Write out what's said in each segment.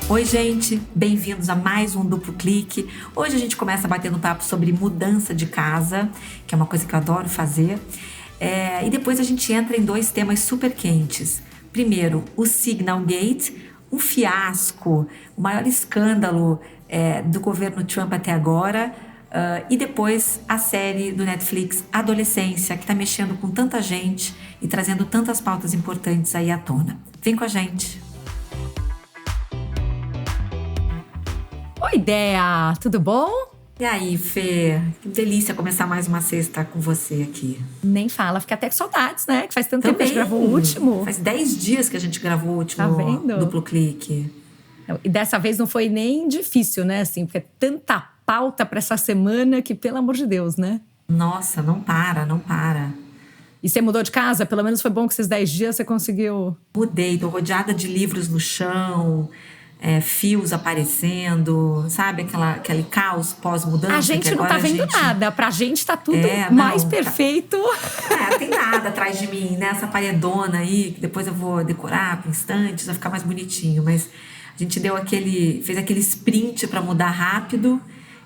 Oi, gente, bem-vindos a mais um Duplo Clique. Hoje a gente começa batendo papo sobre mudança de casa, que é uma coisa que eu adoro fazer. E depois a gente entra em dois temas super quentes. Primeiro, o Signal Gate, um fiasco, o maior escândalo do governo Trump até agora. E depois a série do Netflix Adolescência, que está mexendo com tanta gente e trazendo tantas pautas importantes aí à tona. Vem com a gente! Oi, Dea! Tudo bom? E aí, Fê? Que delícia começar mais uma sexta com você aqui. Nem fala, fica até com saudades, né? Que faz tanto tempo que a gente gravou o último. Faz 10 dias que a gente gravou o último Duplo Clique. E dessa vez não foi nem difícil, né? Assim, porque é tanta pauta para essa semana que, pelo amor de Deus, né? Nossa, não para. E você mudou de casa? Pelo menos foi bom que esses 10 dias você conseguiu... Mudei, tô rodeada de livros no chão... fios aparecendo, sabe? Aquele caos pós-mudança. A gente não tá vendo nada. Pra gente tá tudo mais perfeito. Tem nada atrás de mim, né? Essa paredona aí, que depois eu vou decorar com instantes, vai ficar mais bonitinho. Mas a gente fez aquele sprint pra mudar rápido.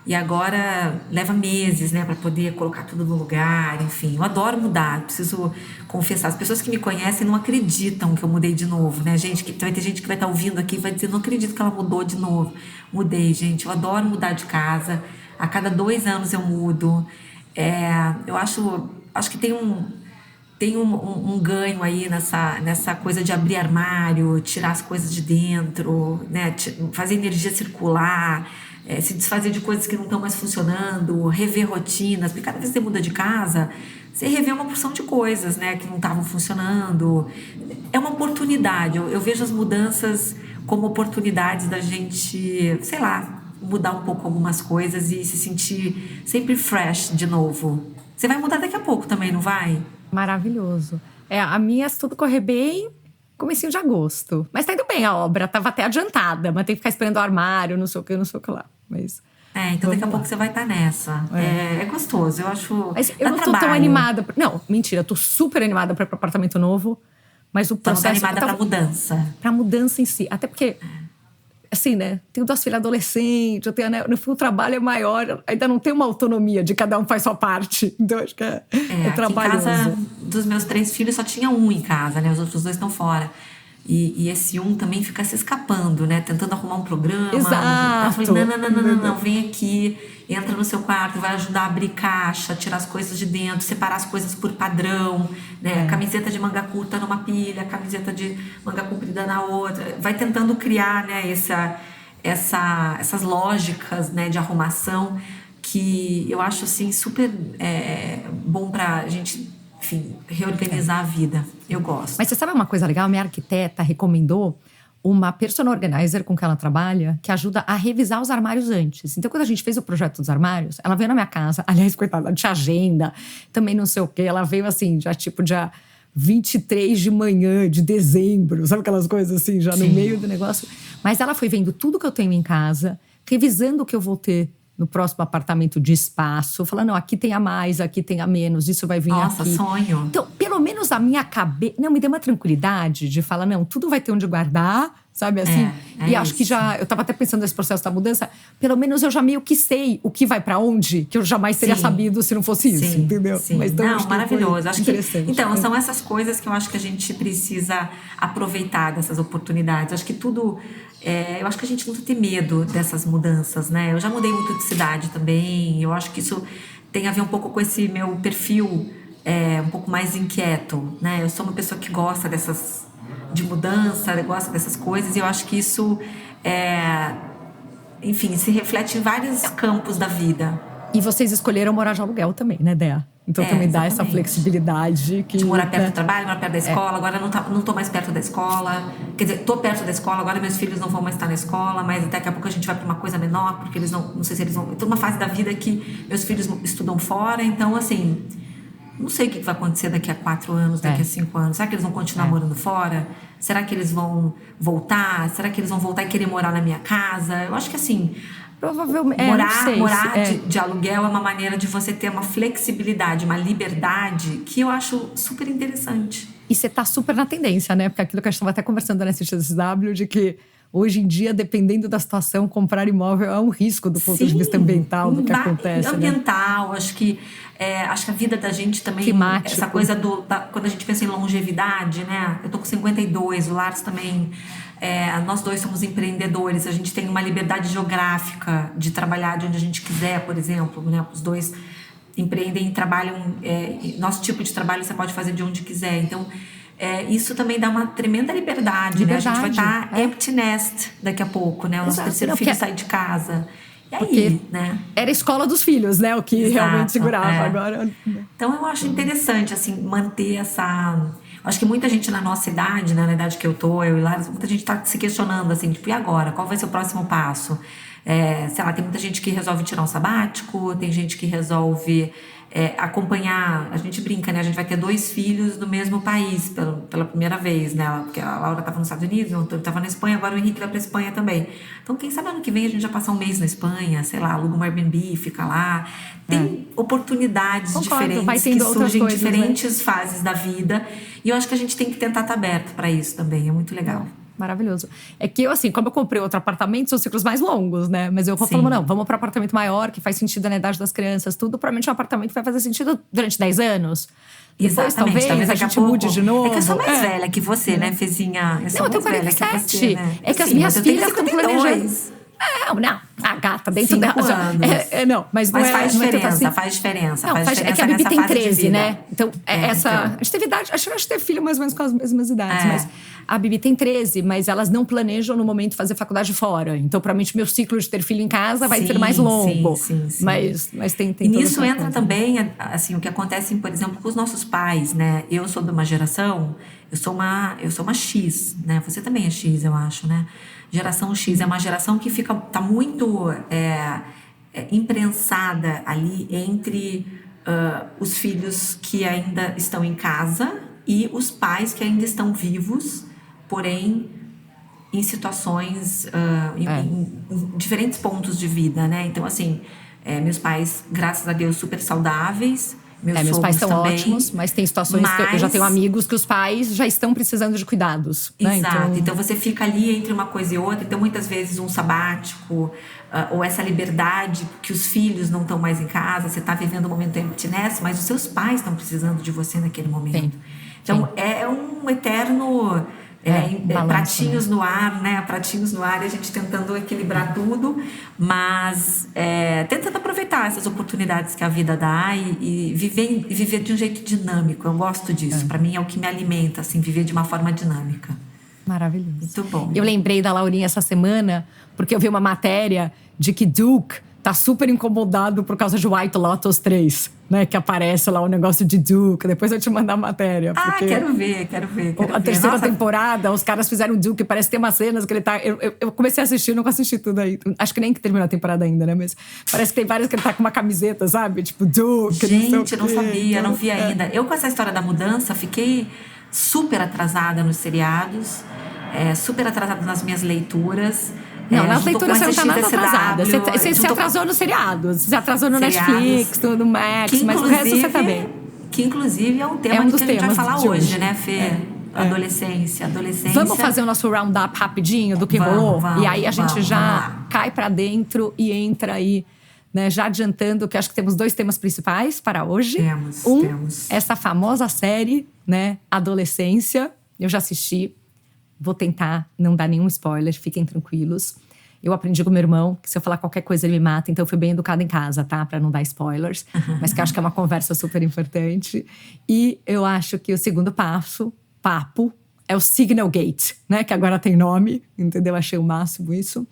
E agora leva meses, né, para poder colocar tudo no lugar, enfim. Eu adoro mudar, preciso confessar. As pessoas que me conhecem não acreditam que eu mudei de novo, né, gente? Vai ter gente que vai estar ouvindo aqui e vai dizer, não acredito que ela mudou de novo. Mudei, gente, eu adoro mudar de casa. A cada 2 anos eu mudo. Eu acho que tem um ganho aí nessa coisa de abrir armário, tirar as coisas de dentro, né, fazer energia circular, se desfazer de coisas que não estão mais funcionando, rever rotinas, porque cada vez que você muda de casa, você revê uma porção de coisas, né, que não estavam funcionando. É uma oportunidade, eu vejo as mudanças como oportunidades da gente, sei lá, mudar um pouco algumas coisas e se sentir sempre fresh de novo. Você vai mudar daqui a pouco também, não vai? Maravilhoso. A minha, se tudo correr bem, comecinho de agosto. Mas tá indo bem a obra, tava até adiantada, mas tem que ficar esperando o armário, não sei o que lá. Mas então daqui a pouco você vai estar nessa. É gostoso, eu acho. Mas eu não tô tão animada. Não, mentira, eu tô super animada para ir pro apartamento novo, mas o processo. Tá animada pra mudança. Pra mudança em si. Até porque, assim, né? Tenho 2 filhas adolescentes, eu tenho, né, no fim o trabalho é maior, ainda não tem uma autonomia de cada um faz sua parte. Então acho que é trabalhoso. Em casa, dos meus 3 filhos, só tinha um em casa, né? Os outros 2 estão fora. E esse um também fica se escapando, né? Tentando arrumar um programa. Exato. Eu falei, não, vem aqui, entra no seu quarto, vai ajudar a abrir caixa, tirar as coisas de dentro, separar as coisas por padrão, né? Camiseta de manga curta numa pilha, camiseta de manga comprida na outra. Vai tentando criar, né, essas lógicas, né, de arrumação que eu acho, assim, super bom pra gente, enfim, reorganizar a vida. Eu gosto. Mas você sabe uma coisa legal? Minha arquiteta recomendou uma personal organizer com que ela trabalha, que ajuda a revisar os armários antes. Então, quando a gente fez o projeto dos armários, ela veio na minha casa. Aliás, coitada, ela tinha agenda, também não sei o quê. Ela veio assim, já tipo dia 23 de manhã de dezembro. Sabe aquelas coisas assim, já no meio do negócio? Mas ela foi vendo tudo que eu tenho em casa, revisando o que eu vou ter no próximo apartamento de espaço, falando, não, aqui tem a mais, aqui tem a menos, isso vai vir aqui. Nossa, sonho. Então, pelo menos a minha cabeça... Não, me deu uma tranquilidade de falar, não, tudo vai ter onde guardar, sabe assim? E acho que já... Eu tava até pensando nesse processo da mudança, pelo menos eu já meio que sei o que vai pra onde, que eu jamais teria sabido se não fosse isso, entendeu? Sim. Mas, então, não, maravilhoso. Acho interessante. Então, são essas coisas que eu acho que a gente precisa aproveitar dessas oportunidades. Acho que tudo... eu acho que a gente não precisa ter medo dessas mudanças, né? Eu já mudei muito de cidade também. Eu acho que isso tem a ver um pouco com esse meu perfil um pouco mais inquieto, né? Eu sou uma pessoa que gosta de mudança, gosta dessas coisas. E eu acho que isso, enfim, se reflete em vários campos da vida. E vocês escolheram morar de aluguel também, né, Dea? Então também dá essa flexibilidade. De morar perto do trabalho, morar perto da escola. Agora não tô mais perto da escola. Quer dizer, tô perto da escola, agora meus filhos não vão mais estar na escola, mas daqui a pouco a gente vai para uma coisa menor, porque eles não sei se eles vão... Tô numa fase da vida que meus filhos estudam fora, então assim, não sei o que vai acontecer daqui a 4 anos, daqui a 5 anos. Será que eles vão continuar morando fora? Será que eles vão voltar? Será que eles vão voltar e querer morar na minha casa? Eu acho que assim... Provavelmente. Morar de aluguel é uma maneira de você ter uma flexibilidade, uma liberdade que eu acho super interessante. E você tá super na tendência, né? Porque aquilo que a gente estava até conversando na CXSW, de que hoje em dia, dependendo da situação, comprar imóvel é um risco do ponto de vista ambiental do que acontece. Ambiental, né? Acho que a vida da gente também, climático. Essa coisa quando a gente pensa em longevidade, né? Eu tô com 52, o Lars também, nós dois somos empreendedores, a gente tem uma liberdade geográfica de trabalhar de onde a gente quiser, por exemplo, né? Os dois empreendem e trabalham, nosso tipo de trabalho você pode fazer de onde quiser, então isso também dá uma tremenda liberdade, né? A gente vai estar empty nest daqui a pouco, né? O nosso terceiro filho sai de casa. E aí, né? Era a escola dos filhos, né? O que realmente segurava agora. Então eu acho interessante, assim, manter essa... Acho que muita gente na nossa idade, né? Na idade que eu e o Lars, muita gente tá se questionando, assim, tipo, e agora? Qual vai ser o próximo passo? Sei lá, tem muita gente que resolve tirar um sabático, tem gente que resolve acompanhar, a gente brinca, né? A gente vai ter 2 filhos no mesmo país pela primeira vez, né? Porque a Laura estava nos Estados Unidos, eu estava na Espanha, agora o Henrique vai para Espanha também. Então, quem sabe ano que vem a gente já passar um mês na Espanha, sei lá, aluga um Airbnb, fica lá. Tem oportunidades diferentes que surgem em diferentes fases da vida. E eu acho que a gente tem que tentar estar aberto para isso também, é muito legal. Maravilhoso. É que eu, assim, como eu comprei outro apartamento, são ciclos mais longos, né? Mas eu vou falando, não, vamos para um apartamento maior, que faz sentido na idade das crianças, tudo. Provavelmente um apartamento vai fazer sentido durante 10 anos. Depois, talvez a gente mude de novo. É que eu sou mais velha que você, né, Fezinha? Eu tenho 47. É que as minhas filhas estão planejando. Não, a gata dentro dela. Não, mas não faz diferença, faz diferença. É que a Bibi tem 13, né? Então, a gente teve idade, acho que teve filho mais ou menos com as mesmas idades, mas a Bibi tem 13, mas elas não planejam no momento fazer faculdade fora. Então, provavelmente, meu ciclo de ter filho em casa vai ser mais longo. Sim. Mas tem e nisso entra também, assim, o que acontece, por exemplo, com os nossos pais, né? Eu sou de uma geração, eu sou uma X, né? Você também é X, eu acho, né? Geração X é uma geração que tá muito imprensada ali entre os filhos que ainda estão em casa e os pais que ainda estão vivos, porém em situações, em diferentes pontos de vida, né? Então, assim, meus pais, graças a Deus, super saudáveis. Meus pais estão ótimos, mas tem situações que eu já tenho amigos que os pais já estão precisando de cuidados. Exato. Né? Então você fica ali entre uma coisa e outra. Então, muitas vezes, um sabático ou essa liberdade que os filhos não estão mais em casa, você está vivendo um momento empty nest, mas os seus pais estão precisando de você naquele momento. Então, é um eterno... pratinhos no ar, né? Pratinhos no ar e a gente tentando equilibrar tudo, mas tentando aproveitar essas oportunidades que a vida dá e viver de um jeito dinâmico. Eu gosto disso. Para mim é o que me alimenta, assim, viver de uma forma dinâmica. Maravilhoso. Muito bom. Eu lembrei da Laurinha essa semana porque eu vi uma matéria de que Duke tá super incomodado por causa de White Lotus 3, né? Que aparece lá o negócio de Duke. Depois eu te mandar a matéria. Porque quero ver. A terceira temporada, os caras fizeram Duke. Parece que tem umas cenas que ele tá... Eu comecei a assistir, não assisti tudo aí. Acho que nem que terminou a temporada ainda, né? Mas parece que tem várias que ele tá com uma camiseta, sabe? Tipo, Duke, gente, não sabia, não vi ainda. Eu, com essa história da mudança, fiquei super atrasada nos seriados. Super atrasada nas minhas leituras. Não, nas leituras você não tá nada atrasada. Você se atrasou no seriado. Você se atrasou no Netflix, no Max, mas o resto você tá bem. Que, inclusive, é um tema que a gente vai falar hoje, né, Fê? Adolescência. Vamos fazer o nosso round-up rapidinho do que rolou? E aí a gente já cai pra dentro e entra aí, né? Já adiantando que acho que temos 2 temas principais para hoje. Temos. Essa famosa série, né? Adolescência. Eu já assisti. Vou tentar não dar nenhum spoiler, fiquem tranquilos. Eu aprendi com meu irmão que se eu falar qualquer coisa ele me mata, então eu fui bem educada em casa, tá? Pra não dar spoilers. Mas que eu acho que é uma conversa super importante. E eu acho que o segundo papo, é o Signal Gate, né? Que agora tem nome, entendeu? Achei o máximo isso.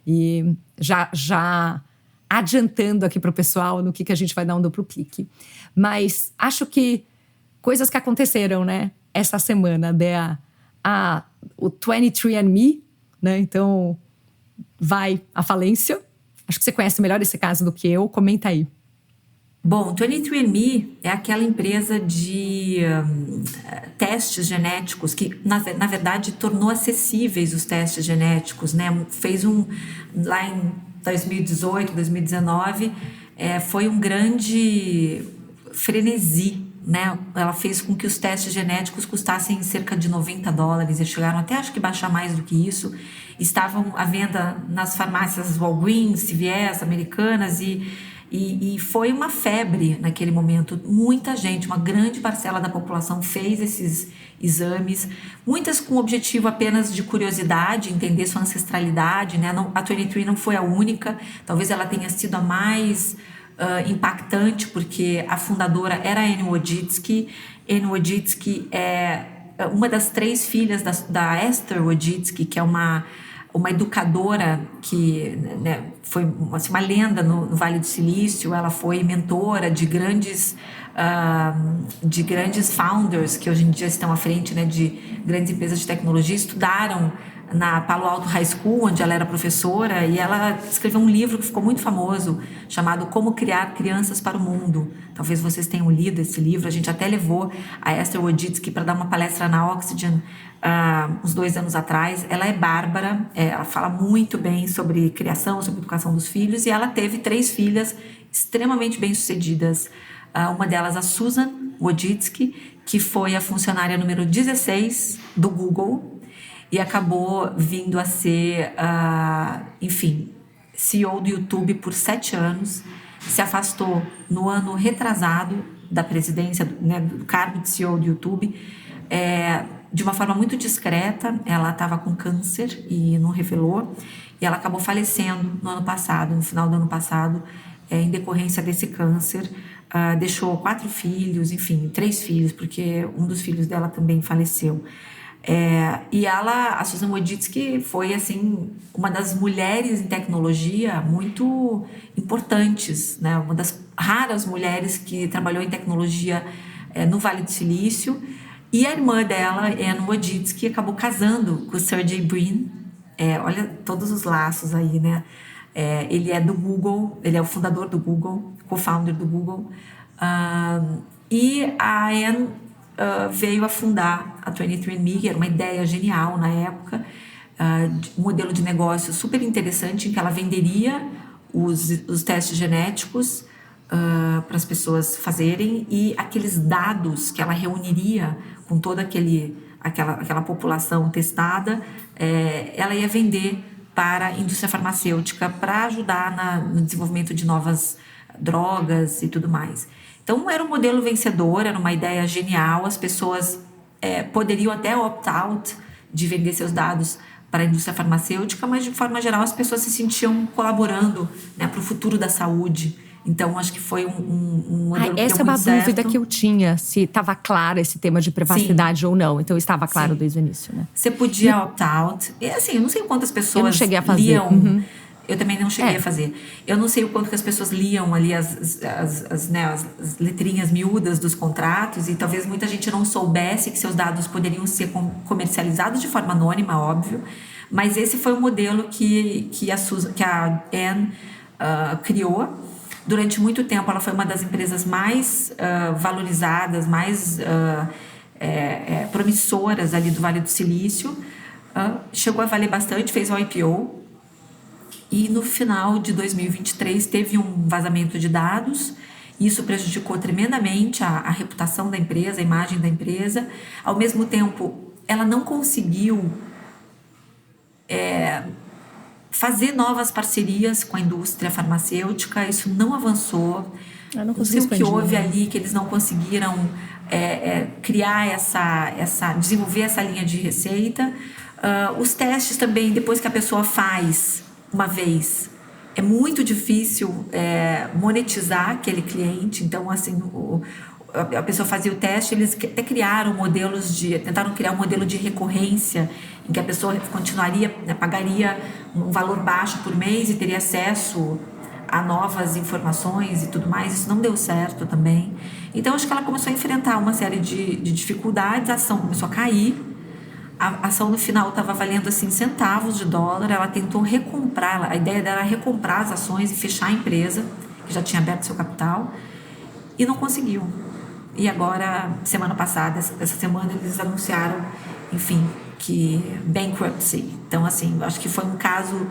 E já adiantando aqui pro pessoal no que a gente vai dar um duplo clique. Mas acho que coisas que aconteceram, né? Essa semana, o 23andMe, né? Então, vai à falência. Acho que você conhece melhor esse caso do que eu. Comenta aí. Bom, 23andMe é aquela empresa de testes genéticos que, na verdade, tornou acessíveis os testes genéticos, né? Fez lá em 2018, 2019, foi um grande frenesi né? Ela fez com que os testes genéticos custassem cerca de $90. Eles chegaram até, acho que, baixar mais do que isso. Estavam à venda nas farmácias Walgreens, CVS, Americanas, e foi uma febre naquele momento. Muita gente, uma grande parcela da população fez esses exames, muitas com o objetivo apenas de curiosidade, entender sua ancestralidade, né? Não, a 23 não foi a única, talvez ela tenha sido a mais impactante, porque a fundadora era a Anne Wojcicki. Anne Wojcicki é uma das 3 filhas da Esther Wojcicki, que é uma educadora que, né, foi assim, uma lenda no Vale do Silício. Ela foi mentora de grandes founders que hoje em dia estão à frente, né, de grandes empresas de tecnologia. Estudaram na Palo Alto High School, onde ela era professora, e ela escreveu um livro que ficou muito famoso, chamado Como Criar Crianças para o Mundo. Talvez vocês tenham lido esse livro. A gente até levou a Esther Wojcicki para dar uma palestra na Oxygen uns 2 anos atrás. Ela é bárbara, ela fala muito bem sobre criação, sobre educação dos filhos, e ela teve 3 filhas extremamente bem-sucedidas. Uma delas, a Susan Wojcicki, que foi a funcionária número 16 do Google, e acabou vindo a ser, enfim, CEO do YouTube por 7 anos. Se afastou no ano retrasado da presidência, né, do cargo de CEO do YouTube, de uma forma muito discreta. Ela estava com câncer e não revelou, e ela acabou falecendo no ano passado, no final do ano passado, em decorrência desse câncer. Deixou 4 filhos, enfim, 3 filhos, porque um dos filhos dela também faleceu. E a Susan Wojcicki foi, assim, uma das mulheres em tecnologia muito importantes, né? Uma das raras mulheres que trabalhou em tecnologia no Vale do Silício. E a irmã dela, Anne Wojcicki, acabou casando com o Sergey Brin. Olha todos os laços aí, né? Ele é do Google, ele é o fundador do Google, co-founder do Google. E a Anne veio a fundar a 23andMe, que era uma ideia genial na época, um modelo de negócio super interessante, em que ela venderia os testes genéticos para as pessoas fazerem, e aqueles dados que ela reuniria com toda aquela população testada, ela ia vender para a indústria farmacêutica para ajudar no desenvolvimento de novas drogas e tudo mais. Então, era um modelo vencedor, era uma ideia genial. As pessoas poderiam até opt-out de vender seus dados para a indústria farmacêutica, mas, de forma geral, as pessoas se sentiam colaborando, né, para o futuro da saúde. Então, acho que foi um modelo que deu essa é uma muito certo. dúvida que eu tinha, se estava claro esse tema de privacidade. Sim. Ou não. Então, estava claro. Sim. Desde o início, né? Você podia opt-out. E, assim, eu não sei quantas pessoas eu não cheguei a fazer. liam... Uhum. Eu também não cheguei a fazer. Eu não sei o quanto que as pessoas liam ali as letrinhas miúdas dos contratos, e talvez muita gente não soubesse que seus dados poderiam ser comercializados de forma anônima, óbvio. Mas esse foi o modelo que a Anne criou. Durante muito tempo, ela foi uma das empresas mais valorizadas, mais promissoras ali do Vale do Silício. Chegou a valer bastante, fez um IPO. E no final de 2023 teve um vazamento de dados. Isso prejudicou tremendamente a reputação da empresa, a imagem da empresa. Ao mesmo tempo, ela não conseguiu fazer novas parcerias com a indústria farmacêutica. Isso não avançou. Não sei o que houve ali, que eles não conseguiram criar desenvolver essa linha de receita. Os testes também, depois que a pessoa faz uma vez, é muito difícil monetizar aquele cliente. Então, assim, a pessoa fazia o teste, eles até tentaram criar um modelo de recorrência, em que a pessoa continuaria, né, pagaria um valor baixo por mês e teria acesso a novas informações e tudo mais. Isso não deu certo também. Então, acho que ela começou a enfrentar uma série de dificuldades, a ação começou a cair. A ação no final estava valendo assim centavos de dólar. Ela tentou recomprar, a ideia dela era recomprar as ações e fechar a empresa, que já tinha aberto seu capital, e não conseguiu. E agora, semana passada, essa semana, eles anunciaram, enfim, que bankruptcy. Então, assim, acho que foi um caso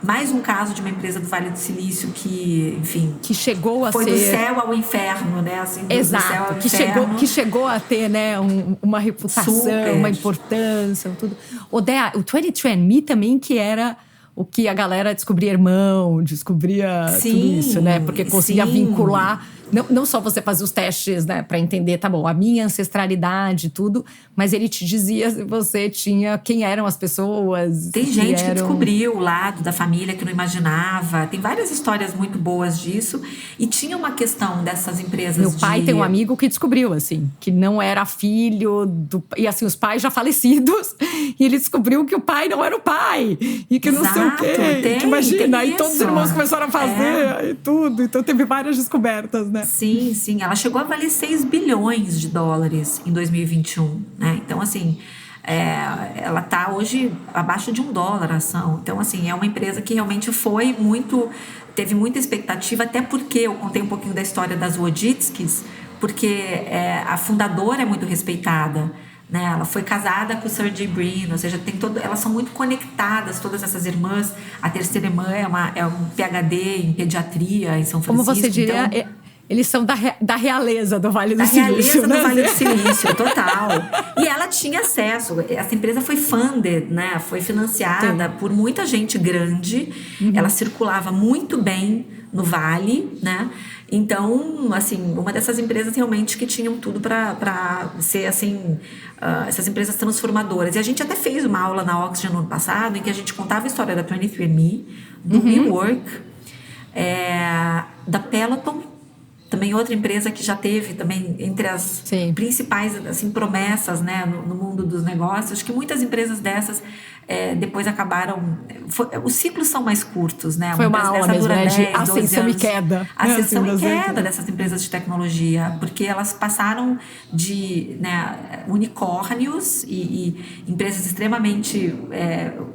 mais um caso de uma empresa do Vale do Silício que, enfim, que chegou a foi ser... do céu ao inferno, né? Assim, Exato, do céu ao que chegou a ter, né, uma reputação, Super. uma importância, tudo. O 23andMe também, que era o que a galera descobria irmão, descobria sim, tudo isso, né? Porque conseguia sim. vincular, não só você fazer os testes, né, para entender, tá bom, a minha ancestralidade e tudo, mas ele te dizia se você tinha, quem eram as pessoas. Tem gente que descobriu o lado da família que não imaginava. Tem várias histórias muito boas disso. E tinha uma questão dessas empresas. Meu pai tem um amigo que descobriu, assim, que não era filho do... E assim, os pais já falecidos. E ele descobriu que o pai não era o pai. E que não sei o quê. Que imagina, aí todos os irmãos começaram a fazer e tudo. Então teve várias descobertas, né? Sim, sim. Ela chegou a valer 6 bilhões de dólares em 2021, né? Então, assim... ela está hoje abaixo de $1 a ação. Então, assim, é uma empresa que realmente teve muita expectativa, até porque eu contei um pouquinho da história das Wojcicki, porque a fundadora é muito respeitada, né? Ela foi casada com o Sergey Brin, ou seja, elas são muito conectadas, todas essas irmãs. A terceira irmã é um PhD em pediatria em São Francisco. Como você diria... Então, eles são da realeza do Vale do Silício. Da realeza do Vale do Silício, total. E ela tinha acesso. Essa empresa foi funded, né? Foi financiada por muita gente grande. Uhum. Ela circulava muito bem no Vale, né? Então, assim, uma dessas empresas realmente que tinham tudo para ser, assim, essas empresas transformadoras. E a gente até fez uma aula na Oxygen no ano passado, em que a gente contava a história da 23andMe, do WeWork, da Peloton, também outra empresa que já teve também entre as principais assim, promessas, né, no mundo dos negócios, que muitas empresas dessas depois acabaram... os ciclos são mais curtos, né? Foi uma aula mesmo, né, de ascensão e queda. Ascensão e queda dessas empresas de tecnologia, porque elas passaram de, né, unicórnios e empresas extremamente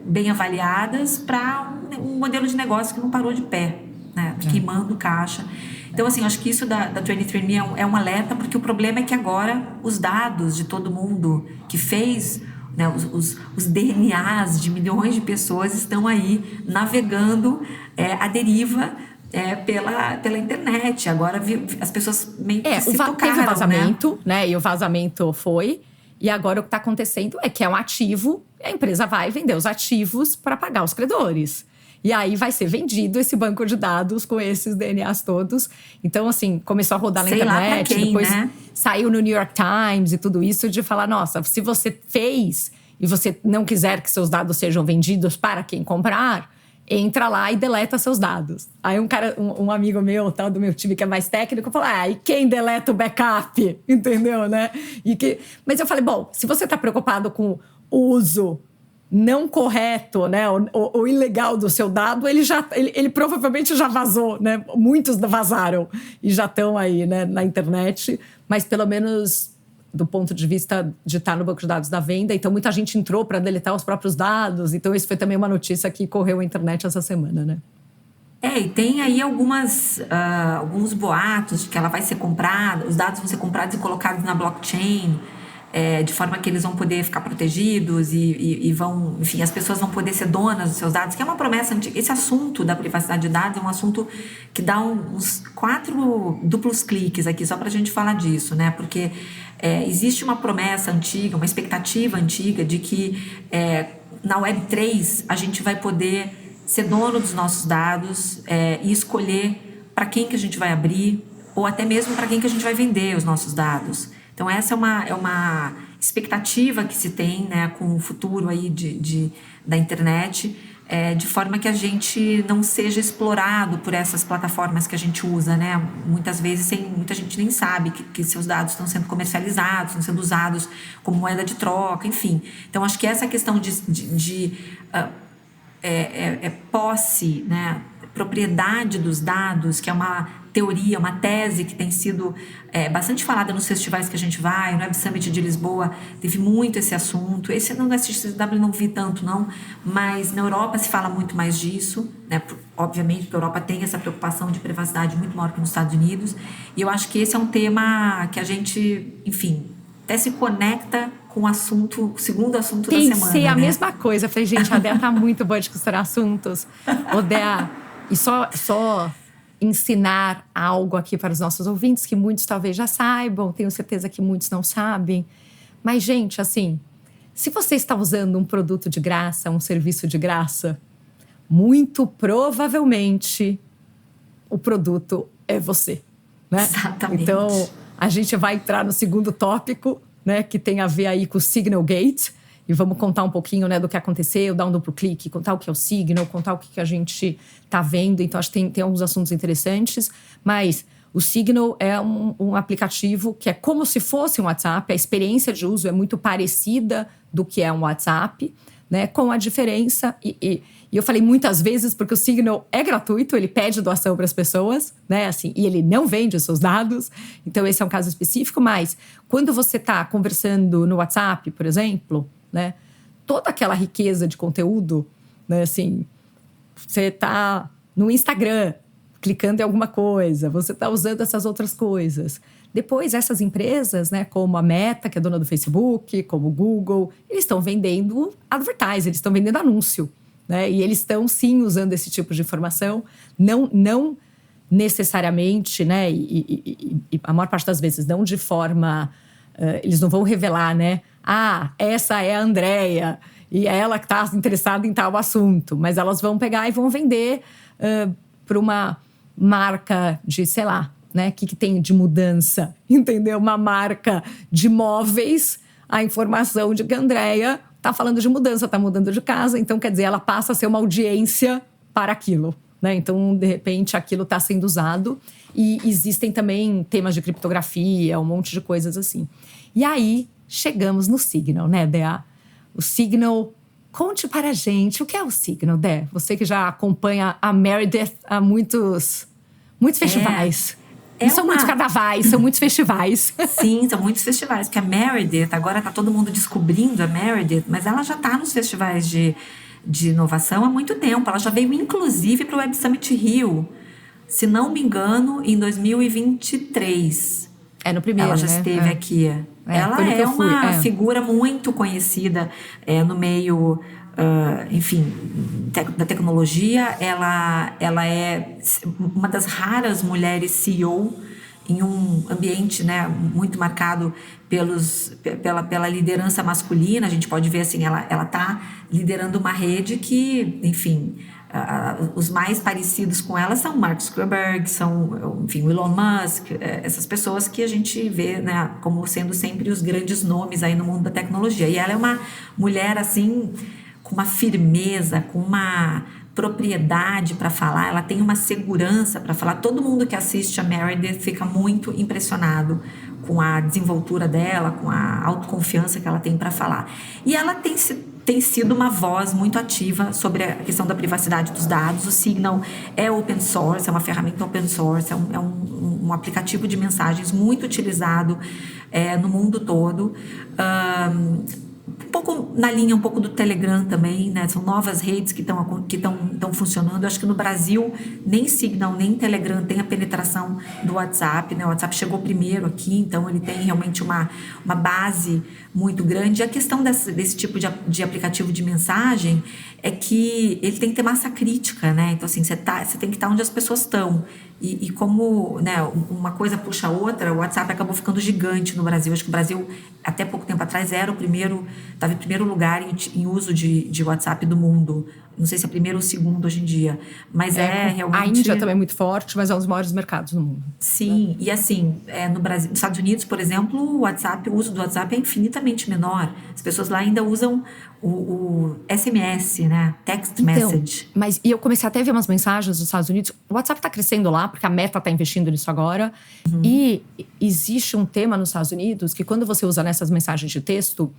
bem avaliadas para um modelo de negócio que não parou de pé, né, queimando caixa. Então, assim, acho que isso da 23andMe é um alerta, porque o problema é que agora os dados de todo mundo que fez, né, os DNAs de milhões de pessoas estão aí navegando à deriva pela internet. Agora as pessoas meio que se tocaram, teve o vazamento, né? E o vazamento foi. E agora o que está acontecendo é que é um ativo, a empresa vai vender os ativos para pagar os credores. E aí vai ser vendido esse banco de dados com esses DNAs todos. Então, assim, começou a rodar na internet. Depois saiu no New York Times e tudo isso de falar, nossa, se você fez e você não quiser que seus dados sejam vendidos para quem comprar, entra lá e deleta seus dados. Aí um amigo meu, tal, do meu time que é mais técnico, falou, e quem deleta o backup? Entendeu, né? Mas eu falei, bom, se você está preocupado com o uso não correto, né, ou ilegal do seu dado, ele provavelmente já vazou, né? Muitos vazaram e já estão aí, né, na internet, mas pelo menos do ponto de vista de estar no banco de dados da venda, então muita gente entrou para deletar os próprios dados, então isso foi também uma notícia que correu a internet essa semana, né? E tem aí alguns boatos de que ela vai ser comprada, os dados vão ser comprados e colocados na blockchain, de forma que eles vão poder ficar protegidos e vão, enfim, as pessoas vão poder ser donas dos seus dados, que é uma promessa antiga. Esse assunto da privacidade de dados é um assunto que dá uns 4 duplos cliques aqui, só para a gente falar disso, né? Porque existe uma promessa antiga, uma expectativa antiga de que na Web3 a gente vai poder ser dono dos nossos dados e escolher para quem que a gente vai abrir ou até mesmo para quem que a gente vai vender os nossos dados. Então, essa é uma expectativa que se tem, né, com o futuro aí da internet, de forma que a gente não seja explorado por essas plataformas que a gente usa, né? Muitas vezes muita gente nem sabe que seus dados estão sendo comercializados, estão sendo usados como moeda de troca, enfim. Então, acho que essa questão de posse, né, propriedade dos dados, que é uma teoria, uma tese que tem sido bastante falada nos festivais que a gente vai. No Web Summit de Lisboa teve muito esse assunto. Esse no SXSW não vi tanto, não, mas na Europa se fala muito mais disso, né? Obviamente, porque a Europa tem essa preocupação de privacidade muito maior que nos Estados Unidos. E eu acho que esse é um tema que a gente, enfim, até se conecta com o assunto, o segundo assunto da semana. Pensei a né? mesma coisa. Falei, gente, a Dea tá muito boa de costurar assuntos. Ô, Dea, e só ensinar algo aqui para os nossos ouvintes, que muitos talvez já saibam, tenho certeza que muitos não sabem. Mas, gente, assim, se você está usando um produto de graça, um serviço de graça, muito provavelmente o produto é você, né? Exatamente. Então, a gente vai entrar no segundo tópico, né, que tem a ver aí com o Signal Gate, e vamos contar um pouquinho, né, do que aconteceu, dar um duplo clique, contar o que é o Signal, contar o que a gente está vendo. Então, acho que tem alguns assuntos interessantes, mas o Signal é um aplicativo que é como se fosse um WhatsApp, a experiência de uso é muito parecida do que é um WhatsApp, né, com a diferença, e eu falei muitas vezes, porque o Signal é gratuito, ele pede doação para as pessoas, né, assim, e ele não vende os seus dados, então esse é um caso específico, mas quando você está conversando no WhatsApp, por exemplo, né, toda aquela riqueza de conteúdo, né, assim, você está no Instagram, clicando em alguma coisa, você está usando essas outras coisas. Depois, essas empresas, né, como a Meta, que é dona do Facebook, como o Google, eles estão vendendo advertising, eles estão vendendo anúncio, né? E eles estão, sim, usando esse tipo de informação, não necessariamente, né, e a maior parte das vezes, não de forma... eles não vão revelar, né? Ah, essa é a Andrea, e é ela que está interessada em tal assunto. Mas elas vão pegar e vão vender para uma marca de, sei lá, né? O que tem de mudança, entendeu? Uma marca de móveis, a informação de que a Andrea está falando de mudança, está mudando de casa. Então, quer dizer, ela passa a ser uma audiência para aquilo, né? Então, de repente, aquilo está sendo usado. E existem também temas de criptografia, um monte de coisas assim. E aí, chegamos no Signal, né, Dea? O Signal... Conte para a gente, o que é o Signal, Dé? Você que já acompanha a Meredith há muitos festivais. Não são muitos carnavais, são muitos festivais. Sim, são muitos festivais. Porque a Meredith, agora está todo mundo descobrindo a Meredith, mas ela já está nos festivais de inovação há muito tempo. Ela já veio, inclusive, para o Web Summit Rio, se não me engano, em 2023. É, no primeiro, ela já né? esteve aqui. Ela é uma figura muito conhecida no meio, enfim, da tecnologia. Ela é uma das raras mulheres CEO em um ambiente, né, muito marcado pela liderança masculina. A gente pode ver assim, ela está liderando uma rede que, enfim... os mais parecidos com ela são Mark Zuckerberg, são, enfim, o Elon Musk, essas pessoas que a gente vê, né, como sendo sempre os grandes nomes aí no mundo da tecnologia. E ela é uma mulher, assim, com uma firmeza, com uma propriedade para falar, ela tem uma segurança para falar. Todo mundo que assiste a Meredith fica muito impressionado com a desenvoltura dela, com a autoconfiança que ela tem para falar. E ela tem sido uma voz muito ativa sobre a questão da privacidade dos dados. O Signal é open source, é uma ferramenta open source, é um aplicativo de mensagens muito utilizado no mundo todo. Um pouco na linha, um pouco do Telegram também, né? São novas redes que estão funcionando. Eu acho que no Brasil nem Signal, nem Telegram tem a penetração do WhatsApp, né? O WhatsApp chegou primeiro aqui, então ele tem realmente uma base muito grande. E a questão desse tipo de aplicativo de mensagem é que ele tem que ter massa crítica, né? Então, assim, você tem que estar onde as pessoas estão. E como, né, uma coisa puxa a outra, o WhatsApp acabou ficando gigante no Brasil. Acho que o Brasil, até pouco tempo atrás, estava em primeiro lugar em uso de WhatsApp do mundo. Não sei se é primeiro ou segundo hoje em dia. Mas realmente... A Índia também é muito forte, mas é um dos maiores mercados no mundo. Sim, e assim, no Brasil, nos Estados Unidos, por exemplo, o uso do WhatsApp é infinitamente menor. As pessoas lá ainda usam o SMS, né? Text message. Mas eu comecei até a ver umas mensagens dos Estados Unidos. O WhatsApp está crescendo lá, porque a Meta está investindo nisso agora. Uhum. E existe um tema nos Estados Unidos que quando você usa nessas mensagens de texto,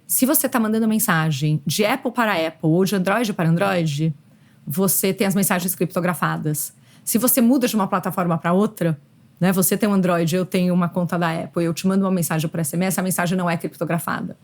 se você está mandando mensagem de Apple para Apple ou de Android para Android, você tem as mensagens criptografadas. Se você muda de uma plataforma para outra, né, você tem um Android, eu tenho uma conta da Apple, eu te mando uma mensagem por SMS, a mensagem não é criptografada.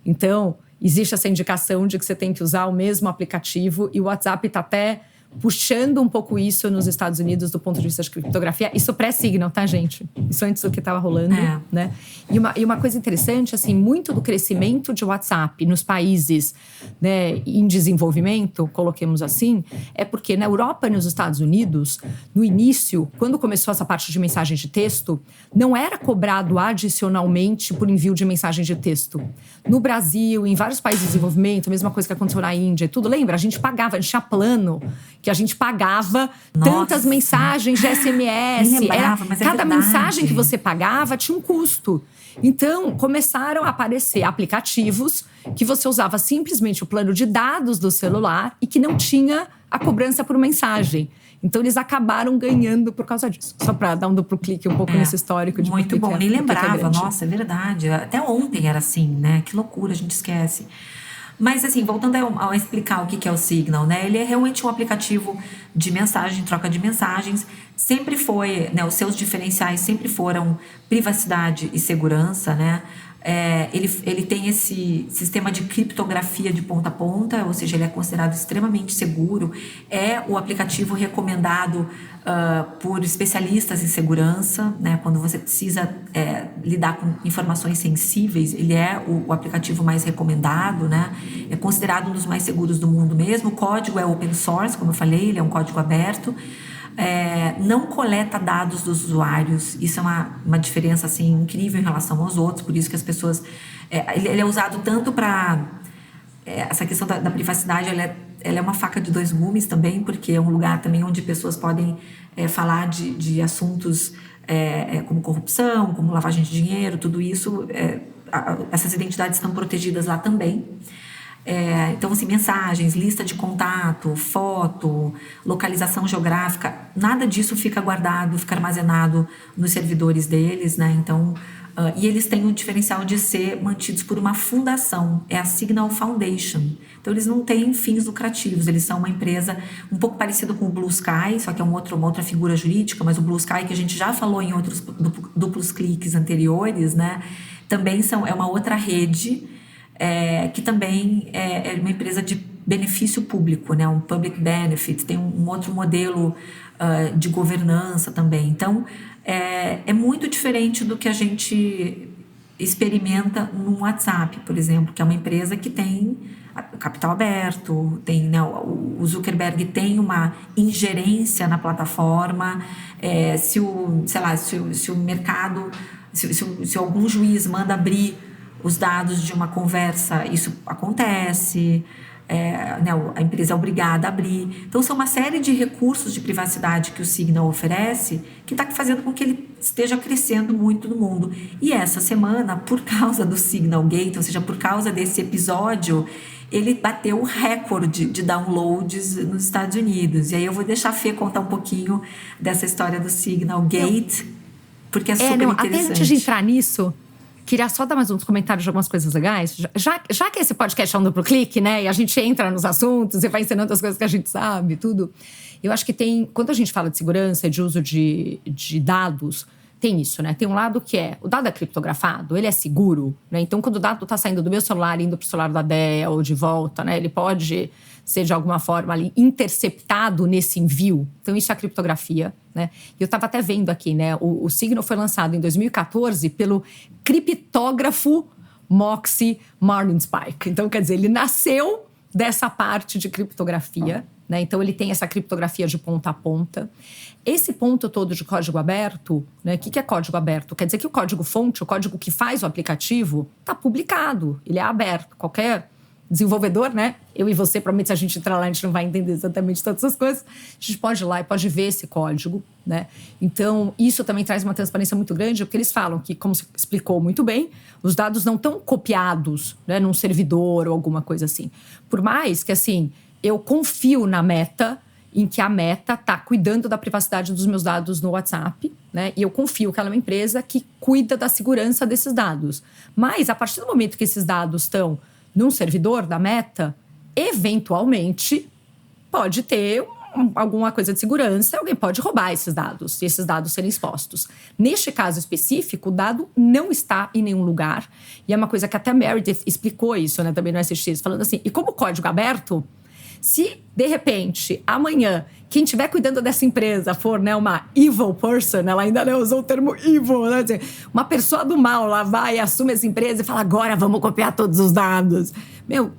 Então, existe essa indicação de que você tem que usar o mesmo aplicativo e o WhatsApp está até puxando um pouco isso nos Estados Unidos do ponto de vista de criptografia. Isso pré-Signal, tá, gente? Isso antes do que estava rolando, né? E uma coisa interessante, assim, muito do crescimento de WhatsApp nos países, né, em desenvolvimento, coloquemos assim, é porque na Europa e nos Estados Unidos, no início, quando começou essa parte de mensagem de texto, não era cobrado adicionalmente por envio de mensagem de texto. No Brasil, em vários países de desenvolvimento, a mesma coisa que aconteceu na Índia e tudo, lembra? A gente tinha plano que a gente pagava tantas mensagens de SMS. Nem lembrava, mas é cada verdade. mensagem que você pagava tinha um custo. Então, começaram a aparecer aplicativos que você usava simplesmente o plano de dados do celular e que não tinha a cobrança por mensagem. Então, eles acabaram ganhando por causa disso. Só para dar um duplo clique um pouco nesse histórico de muito bom, nem lembrava. grande. Nossa, é verdade. Até ontem era assim, né? Que loucura, a gente esquece. Mas, assim, voltando a explicar o que é o Signal, né? Ele é realmente um aplicativo de mensagem, troca de mensagens. Sempre foi, né? Os seus diferenciais sempre foram privacidade e segurança, né? Ele tem esse sistema de criptografia de ponta a ponta, ou seja, ele é considerado extremamente seguro. É o aplicativo recomendado por especialistas em segurança, né? Quando você precisa lidar com informações sensíveis, ele é o aplicativo mais recomendado, né? É considerado um dos mais seguros do mundo mesmo. O código é open source, como eu falei, ele é um código aberto. Não coleta dados dos usuários. Isso é uma diferença assim, incrível em relação aos outros. Por isso que as pessoas... ele é usado tanto para... essa questão da privacidade, ela é uma faca de dois gumes também, porque é um lugar também onde pessoas podem falar de assuntos como corrupção, como lavagem de dinheiro, tudo isso. Essas identidades estão protegidas lá também. Então, assim, mensagens, lista de contato, foto, localização geográfica, nada disso fica guardado, fica armazenado nos servidores deles, né? Então, e eles têm o diferencial de ser mantidos por uma fundação, é a Signal Foundation. Então, eles não têm fins lucrativos, eles são uma empresa um pouco parecida com o Blue Sky, só que é uma outra figura jurídica, mas o Blue Sky, que a gente já falou em outros duplos cliques anteriores, né? Também é uma outra rede, que também é uma empresa de benefício público, né? Um public benefit, tem um outro modelo de governança também. Então, é muito diferente do que a gente experimenta no WhatsApp, por exemplo, que é uma empresa que tem capital aberto, tem, né, o Zuckerberg tem uma ingerência na plataforma. Se o mercado, se algum juiz manda abrir os dados de uma conversa, isso acontece, né, a empresa é obrigada a abrir. Então, são uma série de recursos de privacidade que o Signal oferece que está fazendo com que ele esteja crescendo muito no mundo. E essa semana, por causa do Signal Gate, ou seja, por causa desse episódio, ele bateu o recorde de downloads nos Estados Unidos. E aí eu vou deixar a Fê contar um pouquinho dessa história do Signal Gate, porque é super interessante. Até antes de entrar nisso, queria só dar mais uns comentários de algumas coisas legais. Já que esse podcast é um duplo clique, né? E a gente entra nos assuntos e vai ensinando as coisas que a gente sabe, tudo. Eu acho que quando a gente fala de segurança e de uso de dados, tem isso, né? Tem um lado que o dado é criptografado, ele é seguro, né? Então, quando o dado está saindo do meu celular, indo para o celular da Dea ou de volta, né? Ele pode ser, de alguma forma, ali, interceptado nesse envio. Então, isso é a criptografia, né? E eu estava até vendo aqui, né? O Signal foi lançado em 2014 pelo criptógrafo Moxie Marlinspike. Então, quer dizer, ele nasceu dessa parte de criptografia, né? Então, ele tem essa criptografia de ponta a ponta. Esse ponto todo de código aberto, né? O que é código aberto? Quer dizer que o código-fonte, o código que faz o aplicativo, está publicado, ele é aberto. Qualquer desenvolvedor, né? Eu e você, provavelmente, se a gente entrar lá, a gente não vai entender exatamente todas essas coisas. A gente pode ir lá e pode ver esse código, né? Então, isso também traz uma transparência muito grande, porque eles falam que, como você explicou muito bem, os dados não estão copiados, né, num servidor ou alguma coisa assim. Por mais que, assim, eu confio na Meta, em que a Meta está cuidando da privacidade dos meus dados no WhatsApp, né? E eu confio que ela é uma empresa que cuida da segurança desses dados. Mas, a partir do momento que esses dados estão num servidor da Meta, eventualmente pode ter alguma coisa de segurança, alguém pode roubar esses dados, e esses dados serem expostos. Neste caso específico, o dado não está em nenhum lugar, e é uma coisa que até a Meredith explicou isso, né, também no SX, falando assim, e como código aberto, Se, de repente, amanhã, quem estiver cuidando dessa empresa for, né, uma evil person, ela ainda não usou o termo evil, né? Uma pessoa do mal lá vai, assume essa empresa e fala, agora vamos copiar todos os dados. Meu,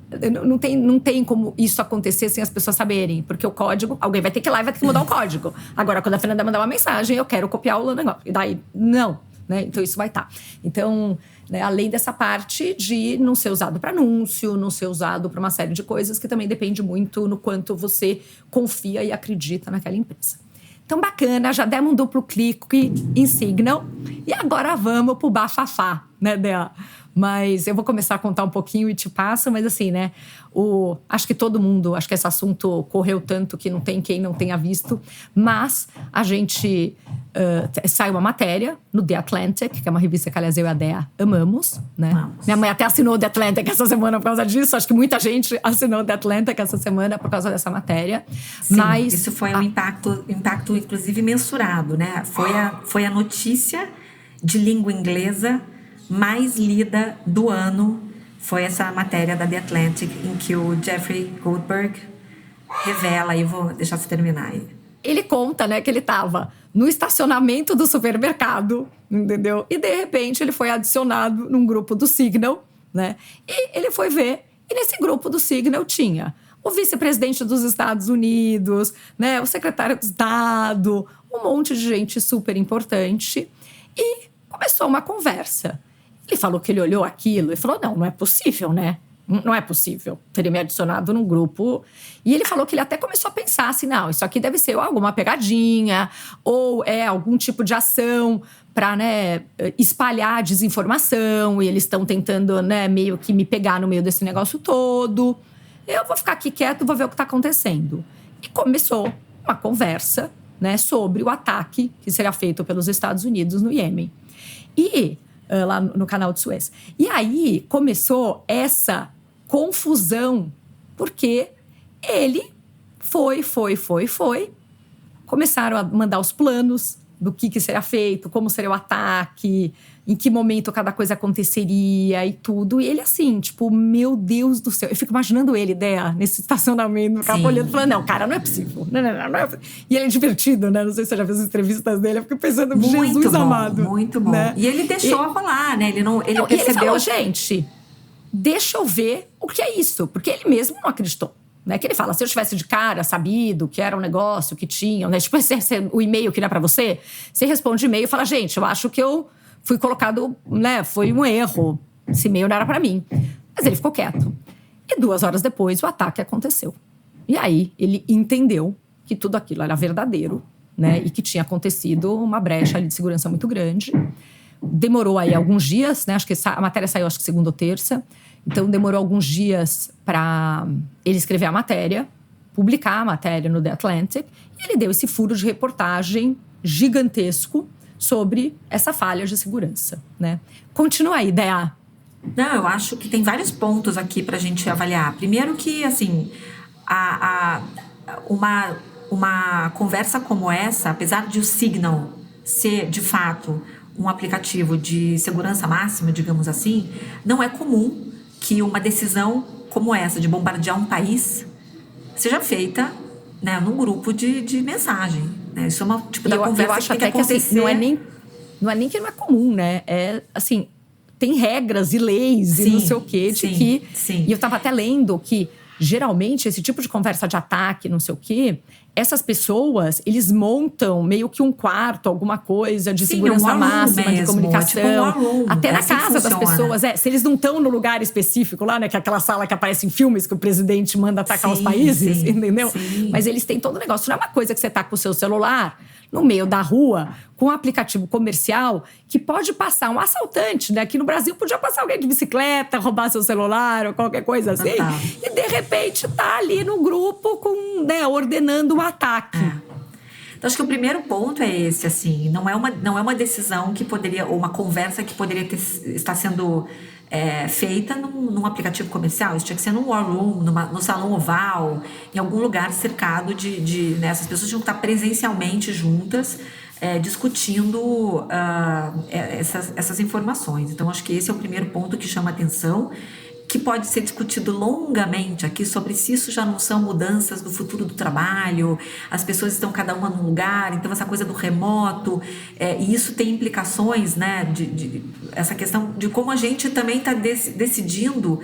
não tem como isso acontecer sem as pessoas saberem, porque o código, alguém vai ter que ir lá e vai ter que mudar o código. Agora, quando a Fernanda mandar uma mensagem, eu quero copiar o negócio. E daí, não, né? Então, isso vai estar. Então, né, além dessa parte de não ser usado para anúncio, não ser usado para uma série de coisas que também depende muito no quanto você confia e acredita naquela empresa. Então, bacana, já demos um duplo clique em Signal. E agora vamos pro bafafá, né, Dea? Mas eu vou começar a contar um pouquinho e te passo, mas assim, né? Acho que todo mundo, acho que esse assunto correu tanto que não tem quem não tenha visto. Mas a gente saiu uma matéria no The Atlantic, que é uma revista que, aliás, eu e a Dea amamos, né? Vamos. Minha mãe até assinou o The Atlantic essa semana por causa disso. Acho que muita gente assinou o The Atlantic essa semana por causa dessa matéria. Sim, mas isso foi um impacto, inclusive, mensurado, né? Foi a notícia de língua inglesa mais lida do ano. Foi essa matéria da The Atlantic em que o Jeffrey Goldberg revela, e vou deixar você terminar aí. Ele conta, né, que ele estava no estacionamento do supermercado, entendeu? E, de repente, ele foi adicionado num grupo do Signal, né? E ele foi ver, e nesse grupo do Signal tinha o vice-presidente dos Estados Unidos, né, o secretário de Estado, um monte de gente super importante. E começou uma conversa. Ele falou que ele olhou aquilo e falou, não é possível, né? Não é possível ter me adicionado num grupo. E ele falou que ele até começou a pensar assim, não, isso aqui deve ser alguma pegadinha ou é algum tipo de ação para, né, espalhar desinformação e eles estão tentando, né, meio que me pegar no meio desse negócio todo. Eu vou ficar aqui quieto e vou ver o que está acontecendo. E começou uma conversa, né, sobre o ataque que será feito pelos Estados Unidos no Iêmen. E lá no canal de Suez. E aí começou essa confusão, porque ele foi. Começaram a mandar os planos do que seria feito, como seria o ataque, em que momento cada coisa aconteceria e tudo. E ele assim, tipo, meu Deus do céu. Eu fico imaginando ele, Dea, nesse estacionamento, no carro olhando, falando, não, cara, não é possível. Não é possível. E ele é divertido, né? Não sei se você já viu as entrevistas dele. Eu fico pensando, Jesus bom, amado. Muito bom. Né? E ele deixou rolar, né? Ele percebeu... E ele falou, gente, deixa eu ver o que é isso. Porque ele mesmo não acreditou. Né, que ele fala, se eu tivesse de cara sabido que era um negócio que tinham, né? Tipo, o e-mail que não é pra você, você responde e-mail e fala, gente, eu acho que eu fui colocado, né? Foi um erro. Esse e-mail não era pra mim. Mas ele ficou quieto. E 2 horas depois, o ataque aconteceu. E aí, ele entendeu que tudo aquilo era verdadeiro, né? E que tinha acontecido uma brecha ali de segurança muito grande. Demorou aí alguns dias, né? Acho que a matéria saiu, acho que segunda ou terça. Então, demorou alguns dias para ele escrever a matéria, publicar a matéria no The Atlantic. E ele deu esse furo de reportagem gigantesco sobre essa falha de segurança, né? Continua aí, Dea. Não, eu acho que tem vários pontos aqui para a gente avaliar. Primeiro que, assim, uma conversa como essa, apesar de o Signal ser, de fato, um aplicativo de segurança máxima, digamos assim, não é comum que uma decisão como essa, de bombardear um país, seja feita, né, num grupo de mensagem. Né? Isso é uma tipo da conversa eu acho que tem até que acontecer. Que assim, não é nem que não é comum, né? É, assim, tem regras e leis e não sei o quê. E eu estava até lendo que, geralmente, esse tipo de conversa de ataque, não sei o quê, essas pessoas, eles montam meio que um quarto, alguma coisa de segurança máxima, mesmo, de comunicação. Tipo até na casa das pessoas. Se eles não estão no lugar específico lá, né? Que é aquela sala que aparece em filmes que o presidente manda atacar os países, entendeu? Sim. Mas eles têm todo o negócio. Não é uma coisa que você tá com o seu celular no meio da rua, com um aplicativo comercial, que pode passar um assaltante, né? Aqui no Brasil podia passar alguém de bicicleta, roubar seu celular ou qualquer coisa assim. E de repente tá ali no grupo com, né, ordenando o ataque. Então, acho que o primeiro ponto é esse, assim, não é uma decisão que poderia, ou uma conversa que poderia estar sendo feita num aplicativo comercial. Isso tinha que ser num war room, no salão oval, em algum lugar cercado né, essas pessoas tinham que estar presencialmente juntas, discutindo essas informações. Então, acho que esse é o primeiro ponto que chama atenção, que pode ser discutido longamente aqui sobre se isso já não são mudanças do futuro do trabalho, as pessoas estão cada uma num lugar, então essa coisa do remoto, e isso tem implicações, né, essa questão de como a gente também está decidindo,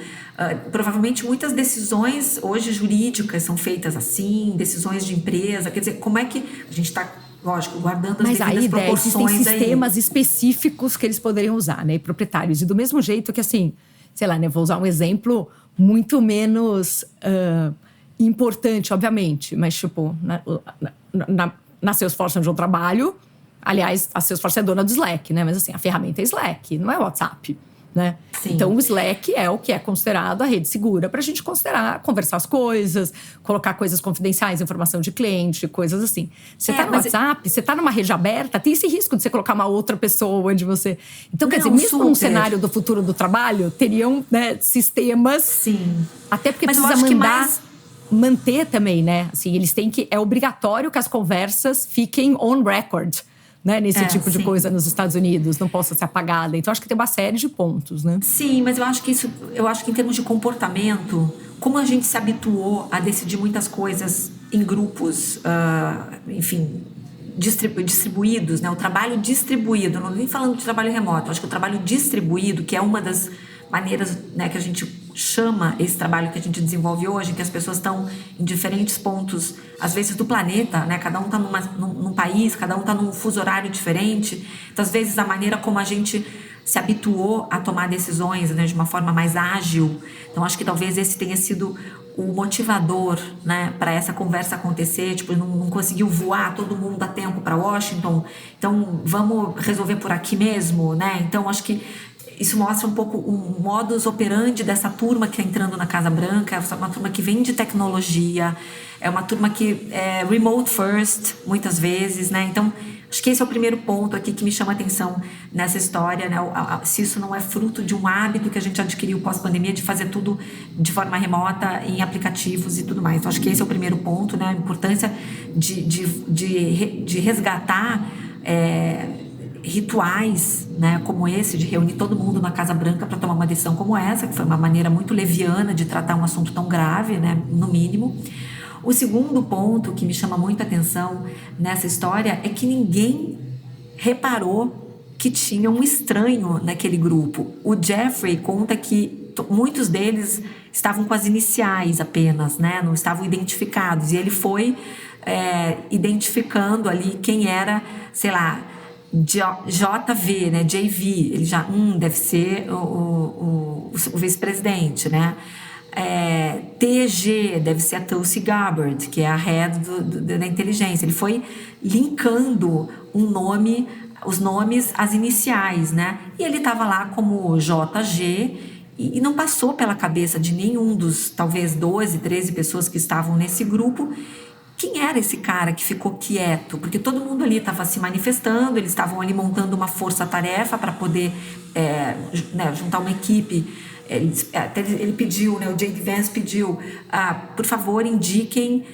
provavelmente muitas decisões hoje jurídicas são feitas assim, decisões de empresa, quer dizer, como é que a gente está, lógico, guardando as devidas proporções. Existem sistemas específicos que eles poderiam usar, né, proprietários, e do mesmo jeito que assim, sei lá, né, vou usar um exemplo muito menos importante, obviamente, mas tipo, na Salesforce onde eu trabalho, aliás, a Salesforce é dona do Slack, né, mas assim, a ferramenta é Slack, não é WhatsApp, né? Sim. Então o Slack é o que é considerado a rede segura pra gente conversar as coisas, colocar coisas confidenciais, informação de cliente, coisas assim. Você tá no WhatsApp, você tá numa rede aberta, tem esse risco de você colocar uma outra pessoa onde você... Então, quer dizer, mesmo num cenário do futuro do trabalho, teriam, né, sistemas... Sim. Até porque precisa manter também, né? Assim, eles têm que... É obrigatório que as conversas fiquem on record, né, nesse tipo de coisa nos Estados Unidos, não possa ser apagada. Então, acho que tem uma série de pontos, né? Sim, mas eu acho que em termos de comportamento, como a gente se habituou a decidir muitas coisas em grupos, enfim, distribuídos, né? O trabalho distribuído, não estou nem falando de trabalho remoto, acho que o trabalho distribuído, que é uma das maneiras, né, que a gente chama esse trabalho que a gente desenvolve hoje, que as pessoas estão em diferentes pontos, às vezes do planeta, né? Cada um está num país, cada um está num fuso horário diferente. Então, às vezes, a maneira como a gente se habituou a tomar decisões, né, de uma forma mais ágil. Então, acho que talvez esse tenha sido o motivador, né, para essa conversa acontecer. Tipo, não conseguiu voar todo mundo a tempo para Washington, então vamos resolver por aqui mesmo, né? Então, acho que isso mostra um pouco o modus operandi dessa turma que está entrando na Casa Branca. É uma turma que vem de tecnologia, é uma turma que é remote first, muitas vezes, né? Então, acho que esse é o primeiro ponto aqui que me chama a atenção nessa história, né? Se isso não é fruto de um hábito que a gente adquiriu pós-pandemia de fazer tudo de forma remota, em aplicativos e tudo mais. Então, acho que esse é o primeiro ponto, né? A importância de resgatar rituais, né, como esse, de reunir todo mundo na Casa Branca para tomar uma decisão como essa, que foi uma maneira muito leviana de tratar um assunto tão grave, né, no mínimo. O segundo ponto que me chama muita atenção nessa história é que ninguém reparou que tinha um estranho naquele grupo. O Jeffrey conta que muitos deles estavam com as iniciais apenas, né, não estavam identificados, e ele foi identificando ali quem era, sei lá, JV, né, JV, ele já, deve ser o vice-presidente, né? TG, deve ser a Tulsi Gabbard, que é a head da inteligência. Ele foi linkando os nomes às iniciais, né? E ele estava lá como JG e não passou pela cabeça de nenhum dos, talvez, 12, 13 pessoas que estavam nesse grupo. Quem era esse cara que ficou quieto? Porque todo mundo ali estava se manifestando, eles estavam ali montando uma força-tarefa para poder juntar uma equipe. Ele pediu, né, o J.D. Vance pediu, por favor, indiquem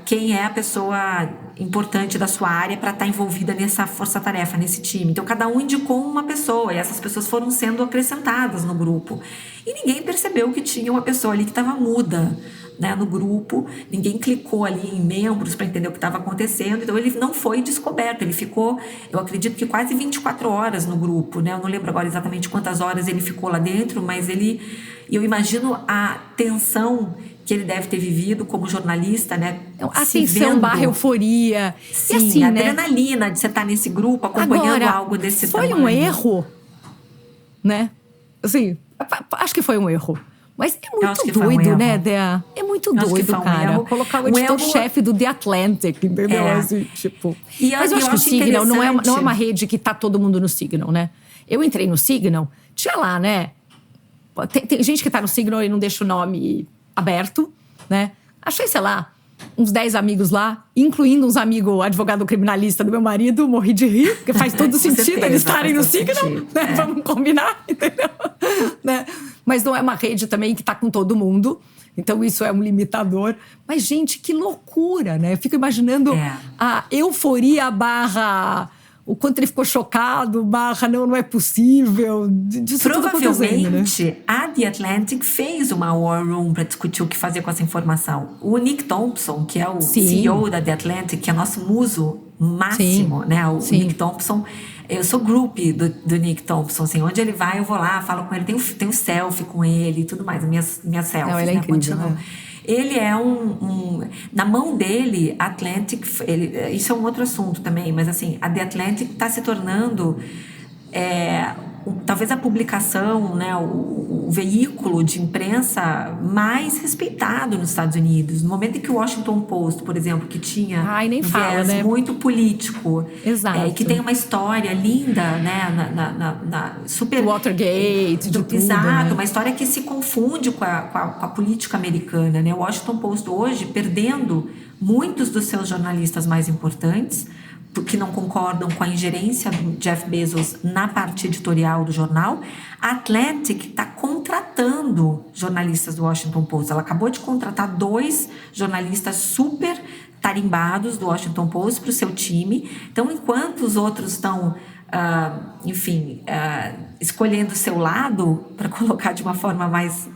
quem é a pessoa importante da sua área para estar envolvida nessa força-tarefa, nesse time. Então, cada um indicou uma pessoa e essas pessoas foram sendo acrescentadas no grupo. E ninguém percebeu que tinha uma pessoa ali que estava muda, né, no grupo, ninguém clicou ali em membros para entender o que estava acontecendo, então ele não foi descoberto, ele ficou, eu acredito que quase 24 horas no grupo, né, eu não lembro agora exatamente quantas horas ele ficou lá dentro, mas eu imagino a tensão que ele deve ter vivido como jornalista, né? Atenção barra euforia. Sim, e assim, a adrenalina de você estar nesse grupo, acompanhando agora, algo desse foi tamanho. Um erro, né? Assim, acho que foi um erro. Mas é muito doido, né, Dea? É muito doido, cara. Colocar o editor-chefe do The Atlantic, entendeu? Assim, tipo... Mas eu acho que o Signal não é uma rede que tá todo mundo no Signal, né? Eu entrei no Signal, tinha lá, né? Tem gente que tá no Signal e não deixa o nome aberto, né? Achei, sei lá, uns 10 amigos lá, incluindo uns amigos advogado criminalista do meu marido, morri de rir, porque faz todo sentido eles estarem no Signal, né? Vamos combinar, entendeu? Né? Mas não é uma rede também que tá com todo mundo, então isso é um limitador. Mas, gente, que loucura, né? Eu fico imaginando a euforia barra o quanto ele ficou chocado, não é possível. Disso tudo acontecendo, né? Provavelmente, a The Atlantic fez uma War Room para discutir o que fazer com essa informação. O Nick Thompson, que é o CEO da The Atlantic, que é nosso muso máximo, né? O Nick Thompson. Eu sou groupie do Nick Thompson, assim, onde ele vai, eu vou lá, falo com ele, tenho selfie com ele e tudo mais, minhas selfies, não, ele é incrível, né? Ele é na mão dele, Atlantic, isso é um outro assunto também, mas assim, a The Atlantic está se tornando talvez a publicação, né, o veículo de imprensa mais respeitado nos Estados Unidos. No momento em que o Washington Post, por exemplo, que tinha nem fala, viés né? muito político, exato, e que tem uma história linda, né, super Watergate, de tudo, exato, né? uma história que se confunde com a política americana, né? O Washington Post hoje perdendo muitos dos seus jornalistas mais importantes, que não concordam com a ingerência do Jeff Bezos na parte editorial do jornal. A Atlantic está contratando jornalistas do Washington Post. Ela acabou de contratar 2 jornalistas super tarimbados do Washington Post para o seu time. Então, enquanto os outros estão, escolhendo o seu lado, para colocar de uma forma mais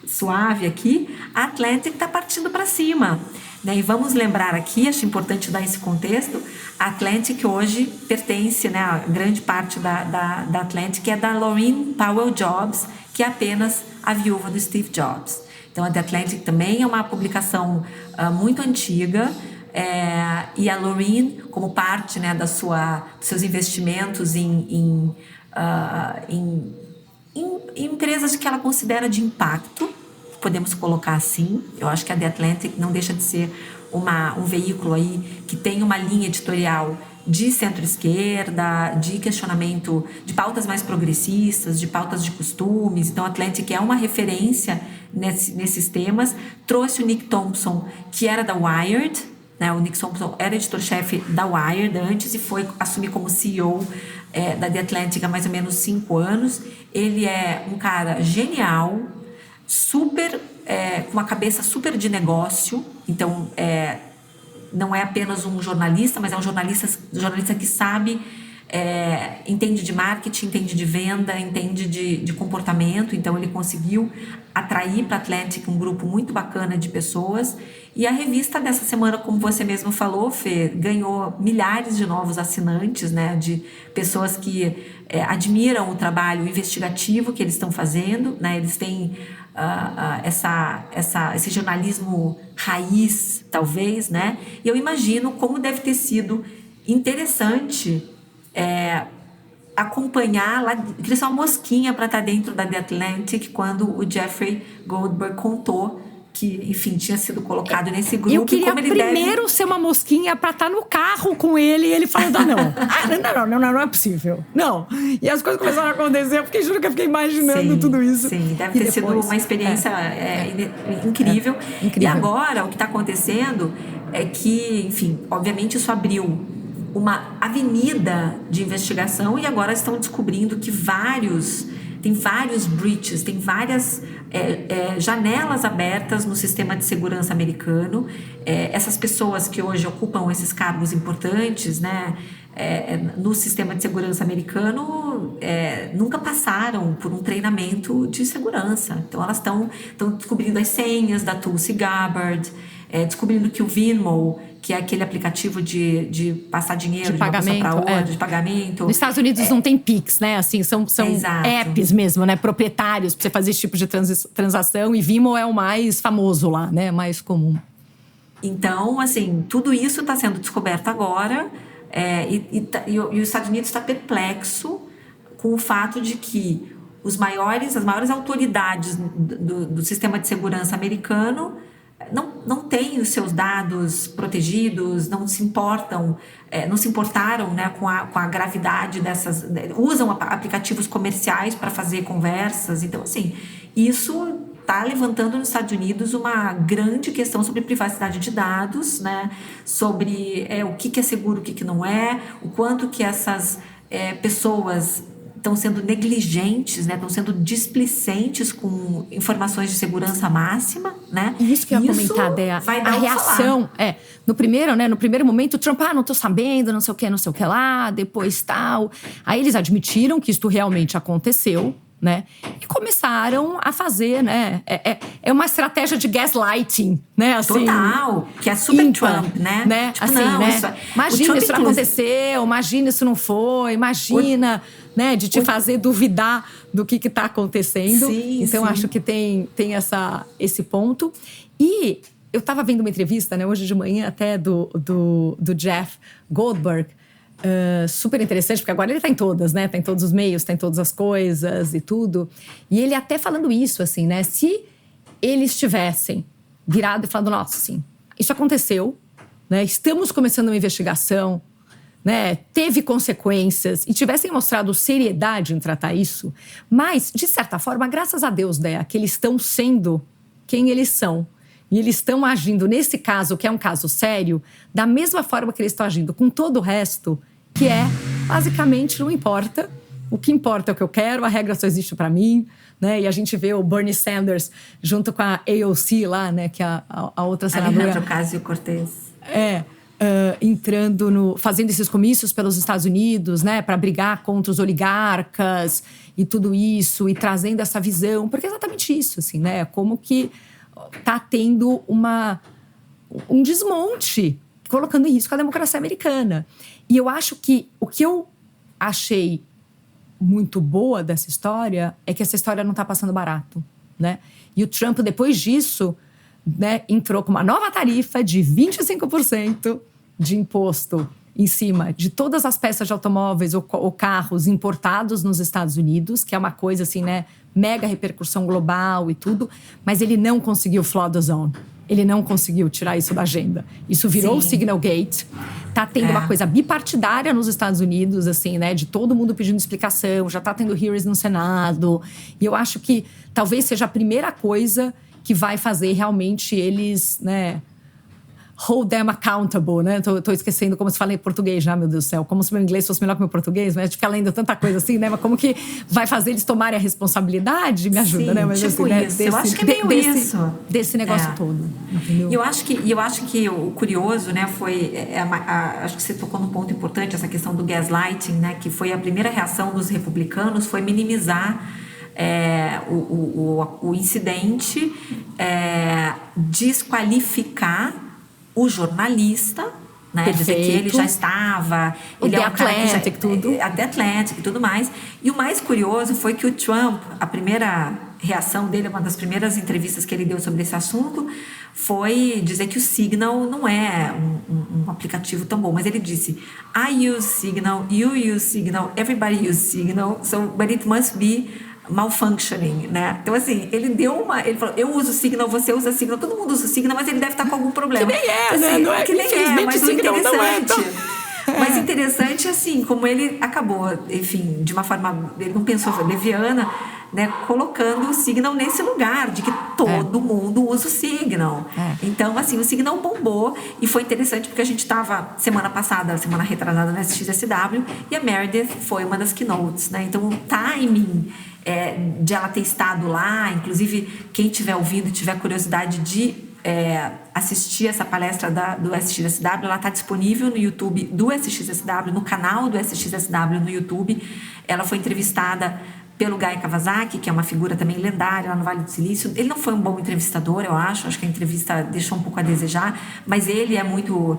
suave aqui, a Atlantic está partindo para cima. Né? E vamos lembrar aqui, acho importante dar esse contexto, a Atlantic hoje pertence, né, a grande parte da Atlantic é da Laurene Powell Jobs, que é apenas a viúva do Steve Jobs. Então, a The Atlantic também é uma publicação muito antiga, e a Laurene, como parte, né, dos seus investimentos em empresas que ela considera de impacto, podemos colocar assim. Eu acho que a The Atlantic não deixa de ser um veículo aí que tem uma linha editorial de centro-esquerda, de questionamento de pautas mais progressistas, de pautas de costumes. Então, a Atlantic é uma referência nesses temas. Trouxe o Nick Thompson, que era da Wired, né? O Nick Thompson era editor-chefe da Wired antes e foi assumir como CEO da The Atlantic há mais ou menos 5 anos. Ele é um cara genial, super, com uma cabeça super de negócio. Então, não é apenas um jornalista, mas é um jornalista que sabe, entende de marketing, entende de venda, entende de comportamento. Então, ele conseguiu atrair para a Atlantic um grupo muito bacana de pessoas. E a revista dessa semana, como você mesmo falou, Fê, ganhou milhares de novos assinantes, né, de pessoas que admiram o trabalho investigativo que eles estão fazendo, né? Eles têm esse jornalismo raiz, talvez, né? E eu imagino como deve ter sido interessante acompanhar lá, queria ser uma mosquinha para estar dentro da The Atlantic quando o Jeffrey Goldberg contou que, enfim, tinha sido colocado nesse grupo. Eu queria primeiro ser uma mosquinha para estar no carro com ele e ele falando, não é possível. Não. E as coisas começaram a acontecer, eu juro que eu fiquei imaginando tudo isso. Sim, deve ter sido uma experiência incrível. Incrível. E agora, o que está acontecendo é que, enfim, obviamente isso abriu uma avenida de investigação e agora estão descobrindo que tem vários breaches, tem várias janelas abertas no sistema de segurança americano. Essas pessoas que hoje ocupam esses cargos importantes, né, no sistema de segurança americano, nunca passaram por um treinamento de segurança. Então, elas estão descobrindo as senhas da Tulsi Gabbard, descobrindo que o Venmo, que é aquele aplicativo de passar dinheiro de uma pessoa para outra, de pagamento. Nos Estados Unidos não tem Pix, né? Assim, são apps mesmo, né? Proprietários para você fazer esse tipo de transação. E Venmo é o mais famoso lá, né? Mais comum. Então, assim, tudo isso está sendo descoberto agora. E os Estados Unidos está perplexo com o fato de que as maiores autoridades do sistema de segurança americano não têm os seus dados protegidos, não se importaram, né, com a gravidade dessas, usam aplicativos comerciais para fazer conversas. Então, assim, isso está levantando nos Estados Unidos uma grande questão sobre privacidade de dados, né, sobre o que é seguro, o que não é, o quanto que essas pessoas estão sendo negligentes, né? Estão sendo displicentes com informações de segurança máxima, né? Isso que eu ia comentar, Dea. Vai dar a reação no primeiro momento, o Trump, não tô sabendo, não sei o que lá, depois tal. Aí eles admitiram que isto realmente aconteceu, né? E começaram a fazer, né? É uma estratégia de gaslighting, né? Assim, total, que é super Trump, né? Tipo, assim, não, né? Imagina, isso não aconteceu, imagina, isso não foi, imagina, né? De te fazer duvidar do que tá acontecendo. Sim, então, acho que tem esse ponto. E eu tava vendo uma entrevista, né? Hoje de manhã até do Jeff Goldberg, super interessante, porque agora ele tá em todas, né? Tá em todos os meios, tá em todas as coisas e tudo. E ele até falando isso, assim, né? Se eles tivessem virado e falado, nossa, assim, isso aconteceu, né? Estamos começando uma investigação, né? Teve consequências e tivessem mostrado seriedade em tratar isso, mas, de certa forma, graças a Deus, né? Que eles estão sendo quem eles são. E eles estão agindo, nesse caso, que é um caso sério, da mesma forma que eles estão agindo com todo o resto, que é, basicamente, não importa. O que importa é o que eu quero, a regra só existe para mim, né? E a gente vê o Bernie Sanders junto com a AOC lá, né? Que é a outra senadora. Alejandro Ocasio-Cortez. Fazendo esses comícios pelos Estados Unidos, né? Para brigar contra os oligarcas e tudo isso, e trazendo essa visão. Porque é exatamente isso, assim, né? Como que tá tendo um desmonte, colocando em risco a democracia americana. E eu acho que o que eu achei muito boa dessa história é que essa história não está passando barato, né? E o Trump, depois disso, né, entrou com uma nova tarifa de 25% de imposto em cima de todas as peças de automóveis ou carros importados nos Estados Unidos, que é uma coisa assim, né, mega repercussão global e tudo, mas ele não conseguiu flood the zone. Ele não conseguiu tirar isso da agenda. Isso virou o Signal Gate. Tá tendo uma coisa bipartidária nos Estados Unidos, assim, né? De todo mundo pedindo explicação. Já tá tendo hearings no Senado. E eu acho que talvez seja a primeira coisa que vai fazer realmente eles, né? Hold them accountable, né? Tô esquecendo como se fala em português já, meu Deus do céu. Como se meu inglês fosse melhor que meu português, mas a gente fica lendo tanta coisa assim, né? Mas como que vai fazer eles tomarem a responsabilidade? Me ajuda, né? Mas tipo assim, isso. Né? Eu acho que é meio isso. Desse negócio todo, entendeu? E eu acho que o curioso, né, foi... acho que você tocou num ponto importante, essa questão do gaslighting, né? Que foi a primeira reação dos republicanos, foi minimizar o incidente, desqualificar o jornalista, né? Dizer que ele já estava... Ele The Atlantic, tudo. The Atlantic e tudo mais. E o mais curioso foi que o Trump, a primeira reação dele, uma das primeiras entrevistas que ele deu sobre esse assunto, foi dizer que o Signal não é um aplicativo tão bom. Mas ele disse, I use Signal, you use Signal, everybody use Signal, but it must be malfunctioning, né? Então, assim, ele falou, eu uso Signal, você usa Signal, todo mundo usa Signal, mas ele deve estar com algum problema. Que nem assim, né? Não é, que nem mas o interessante... Mas interessante, assim, como ele acabou, enfim, de uma forma, ele não pensou, foi leviana, né, colocando o Signal nesse lugar, de que todo mundo usa o Signal. Então, assim, o Signal bombou e foi interessante porque a gente estava, semana retrasada na SXSW, e a Meredith foi uma das keynotes, né? Então, o timing de ela ter estado lá, inclusive, quem estiver ouvindo e tiver curiosidade de assistir essa palestra do SXSW, ela está disponível no YouTube do SXSW, no canal do SXSW no YouTube. Ela foi entrevistada pelo Guy Kawasaki, que é uma figura também lendária lá no Vale do Silício. Ele não foi um bom entrevistador, eu acho que a entrevista deixou um pouco a desejar, mas ele é muito...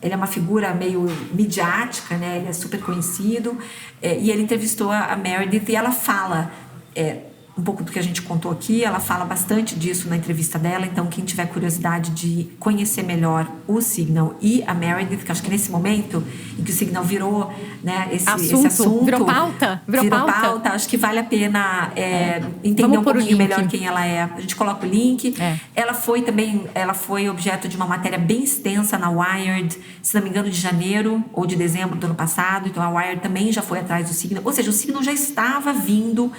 ele é uma figura meio midiática, né? Ele é super conhecido, e ele entrevistou a Meredith e ela fala... um pouco do que a gente contou aqui, ela fala bastante disso na entrevista dela, então quem tiver curiosidade de conhecer melhor o Signal e a Meredith, que acho que nesse momento em que o Signal virou, né, esse assunto... Virou pauta? Virou pauta. Acho que vale a pena entender um pouquinho melhor quem ela é. A gente coloca o link. Ela foi objeto de uma matéria bem extensa na Wired, se não me engano, de janeiro ou de dezembro do ano passado, então a Wired também já foi atrás do Signal, ou seja, o Signal já estava vindo...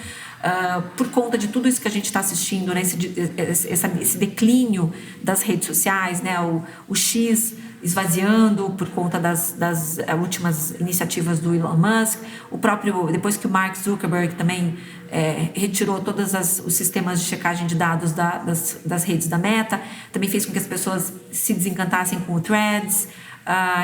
por conta de tudo isso que a gente está assistindo, né? Esse declínio das redes sociais, né? O X esvaziando por conta das últimas iniciativas do Elon Musk. O próprio, depois que o Mark Zuckerberg também retirou todos os sistemas de checagem de dados das redes da Meta, também fez com que as pessoas se desencantassem com o Threads.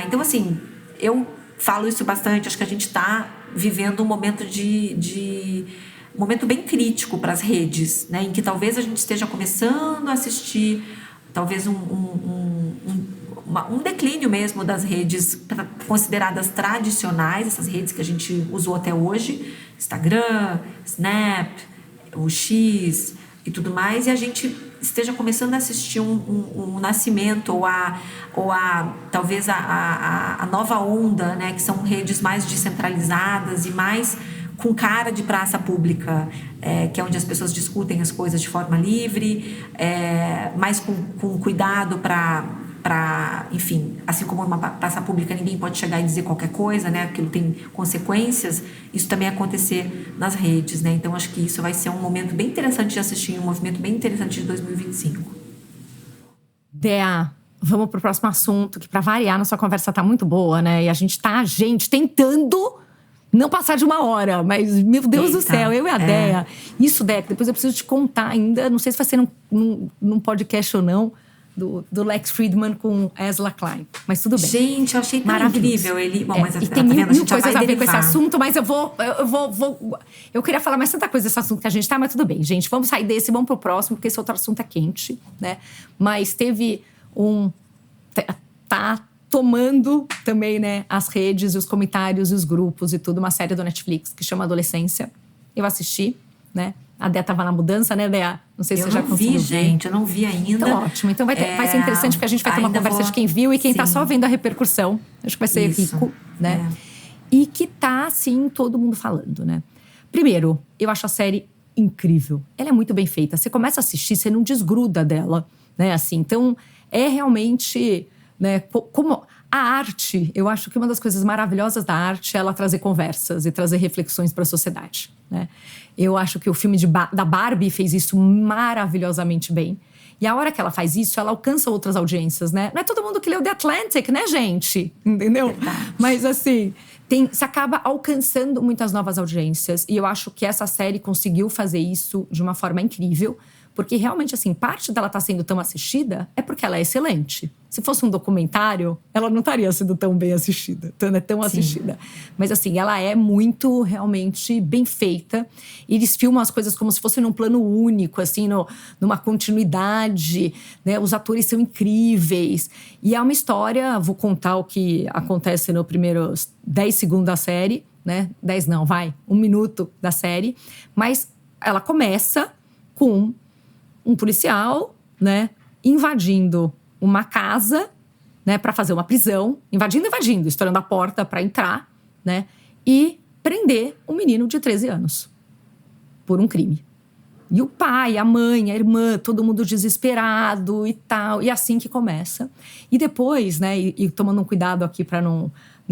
Então, assim, eu falo isso bastante, acho que a gente está vivendo um momento um momento bem crítico para as redes, né, em que talvez a gente esteja começando a assistir talvez um declínio mesmo das redes consideradas tradicionais, essas redes que a gente usou até hoje, Instagram, Snap, o X e tudo mais, e a gente esteja começando a assistir um nascimento ou talvez a nova onda, né, que são redes mais descentralizadas e mais com cara de praça pública, que é onde as pessoas discutem as coisas de forma livre, mais com cuidado para, enfim, assim como numa praça pública ninguém pode chegar e dizer qualquer coisa, né? Aquilo tem consequências, isso também acontecer nas redes, né? Então acho que isso vai ser um momento bem interessante de assistir, um movimento bem interessante de 2025. Dea, vamos pro próximo assunto, que para variar, nossa conversa tá muito boa, né? E a gente tá, tentando não passar de 1 hora, mas, meu Deus do céu, eu e a Dea. Isso, Dea, depois eu preciso te contar ainda, não sei se vai ser num podcast ou não, do Lex Fridman com Ezra Klein. Mas tudo bem. Gente, eu achei tão incrível ele. Bom, mas e tem mil coisas a ver com esse assunto, mas eu queria falar mais tanta coisa desse assunto que a gente tá, mas tudo bem, gente. Vamos sair desse, vamos pro próximo, porque esse outro assunto é quente, né? Mas teve tá tomando também, né, as redes e os comentários e os grupos e tudo, uma série do Netflix que chama Adolescência. Eu assisti, né? A Dea tava na mudança, né, Dea? Não sei se você já conseguiu ver. Gente, eu não vi ainda. Então, ótimo. Então vai ser interessante, porque a gente vai ter uma conversa de quem viu e quem tá só vendo a repercussão. Acho que vai ser rico, né? E que tá, assim, todo mundo falando, né? Primeiro, eu acho a série incrível. Ela é muito bem feita. Você começa a assistir, você não desgruda dela, né? Assim, então, é realmente, né? Como a arte, eu acho que uma das coisas maravilhosas da arte é ela trazer conversas e trazer reflexões para a sociedade, né? Eu acho que o filme da Barbie fez isso maravilhosamente bem. E a hora que ela faz isso, ela alcança outras audiências, né? Não é todo mundo que leu The Atlantic, né, gente? Entendeu? Verdade. Mas, assim, você acaba alcançando muitas novas audiências. E eu acho que essa série conseguiu fazer isso de uma forma incrível. Porque, realmente, assim, parte dela estar sendo tão assistida é porque ela é excelente. Se fosse um documentário, ela não estaria sendo tão bem assistida, tão assistida. Mas, assim, ela é muito, realmente, bem feita. Eles filmam as coisas como se fosse num plano único, assim, numa continuidade, né? Os atores são incríveis. E é uma história, vou contar o que acontece nos primeiros 10 segundos da série, né? 10 não, 1 minuto da série. Mas ela começa com um policial, né, invadindo uma casa, né, para fazer uma prisão, invadindo, estourando a porta para entrar, né, e prender um menino de 13 anos por um crime. E o pai, a mãe, a irmã, todo mundo desesperado e tal, e assim que começa. E depois, né, e tomando um cuidado aqui para não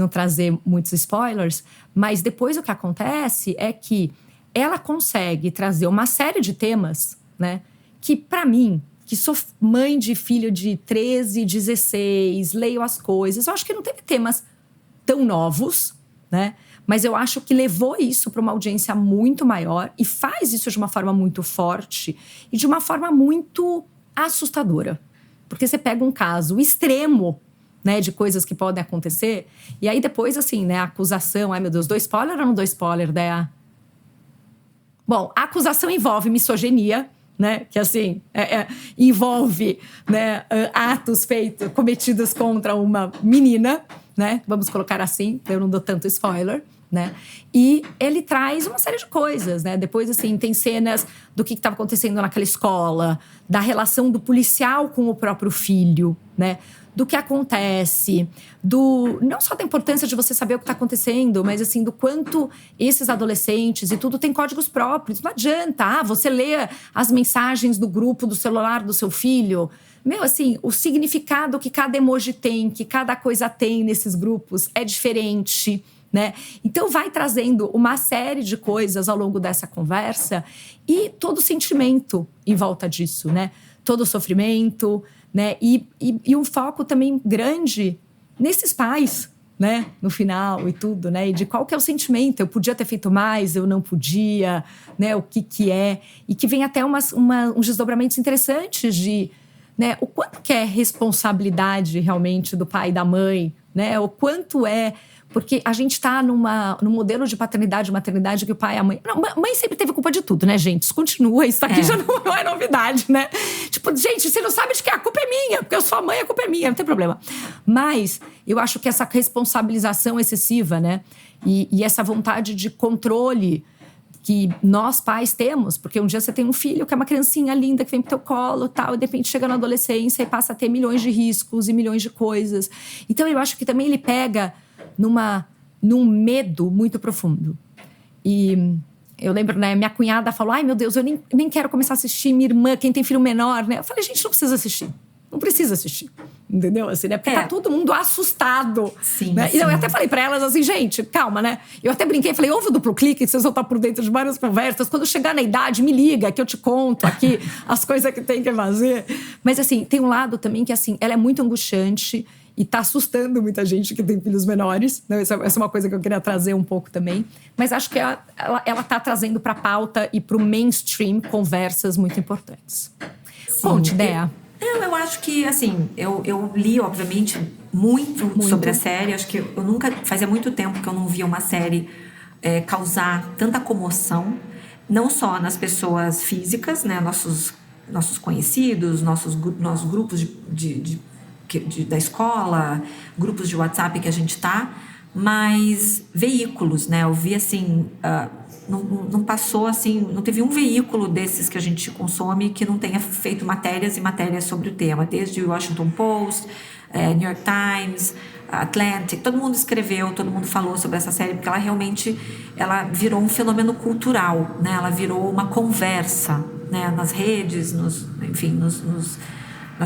trazer muitos spoilers, mas depois o que acontece é que ela consegue trazer uma série de temas, né, que para mim, que sou mãe de filho de 13, 16, leio as coisas, eu acho que não teve temas tão novos, né? Mas eu acho que levou isso para uma audiência muito maior e faz isso de uma forma muito forte e de uma forma muito assustadora. Porque você pega um caso extremo, né, de coisas que podem acontecer, e aí depois, assim, né, a acusação, ai meu Deus, dou spoiler ou não dou spoiler, Dea? Bom, a acusação envolve misoginia, né, que assim, envolve, né, atos cometidos contra uma menina, né, vamos colocar assim, eu não dou tanto spoiler, né, e ele traz uma série de coisas, né, depois assim, tem cenas do que estava acontecendo naquela escola, da relação do policial com o próprio filho, né, do que acontece, não só da importância de você saber o que está acontecendo, mas assim, do quanto esses adolescentes e tudo tem códigos próprios. Não adianta, você lê as mensagens do grupo do celular do seu filho. Meu, assim, o significado que cada emoji tem, que cada coisa tem nesses grupos é diferente, né? Então vai trazendo uma série de coisas ao longo dessa conversa e todo o sentimento em volta disso, né? Todo o sofrimento, né? E um foco também grande nesses pais, né? No final e tudo, né? E de qual que é o sentimento. Eu podia ter feito mais, eu não podia, né? O que é. E que vem até uns desdobramentos interessantes de, né? O quanto que é responsabilidade realmente do pai e da mãe, né? O quanto é... Porque a gente está num modelo de paternidade e maternidade que o pai e a mãe... Não, mãe sempre teve culpa de tudo, né, gente? Isso continua, isso aqui já não é novidade, né? Tipo, gente, você não sabe de que a culpa é minha, porque eu sou a mãe, a culpa é minha, não tem problema. Mas eu acho que essa responsabilização excessiva, né? E essa vontade de controle que nós pais temos, porque um dia você tem um filho que é uma criancinha linda que vem pro teu colo, tal, e de repente chega na adolescência e passa a ter milhões de riscos e milhões de coisas. Então eu acho que também ele pega num medo muito profundo. E eu lembro, né, minha cunhada falou, ai meu Deus, eu nem quero começar a assistir, minha irmã, quem tem filho menor, né? Eu falei, gente, não precisa assistir. Não precisa assistir, entendeu? Assim, né? Porque tá todo mundo assustado. Sim, né? sim. E eu até falei pra elas assim, gente, calma, né? Eu até brinquei, falei, ouve o duplo clique, vocês vão estar por dentro de várias conversas. Quando chegar na idade, me liga, que eu te conto aqui as coisas que tem que fazer. Mas assim, tem um lado também que assim, ela é muito angustiante e tá assustando muita gente que tem filhos menores. Né? Essa é uma coisa que eu queria trazer um pouco também. Mas acho que ela tá trazendo pra pauta e pro mainstream conversas muito importantes. Sim. Conte, Dea. Eu acho que, assim, eu li, obviamente, muito sobre a série. Acho que eu nunca... Fazia muito tempo que eu não via uma série causar tanta comoção. Não só nas pessoas né? Nossos conhecidos, nossos grupos da escola, grupos de WhatsApp que a gente tá, mas veículos, né? Eu vi, assim... Não passou assim, não teve um veículo desses que a gente consome que não tenha feito matérias e matérias sobre o tema, desde o Washington Post, New York Times, Atlantic, todo mundo escreveu, todo mundo falou sobre essa série, porque ela virou um fenômeno cultural, né? Ela virou uma conversa, né? Nas redes, nas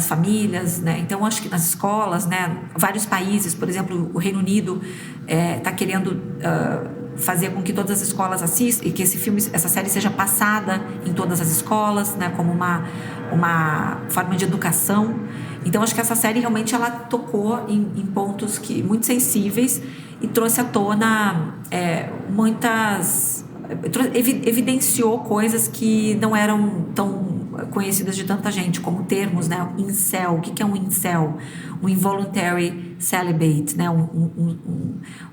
famílias, né? Então acho que nas escolas, né? Vários países, por exemplo, o Reino Unido está querendo fazer com que todas as escolas assistam e que essa série seja passada em todas as escolas, né? Como uma forma de educação. Então acho que essa série realmente ela tocou em pontos muito sensíveis e trouxe à tona evidenciou coisas que não eram tão conhecidas de tanta gente, como termos, né? Incel. O que é um incel? Um involuntary celibate, né?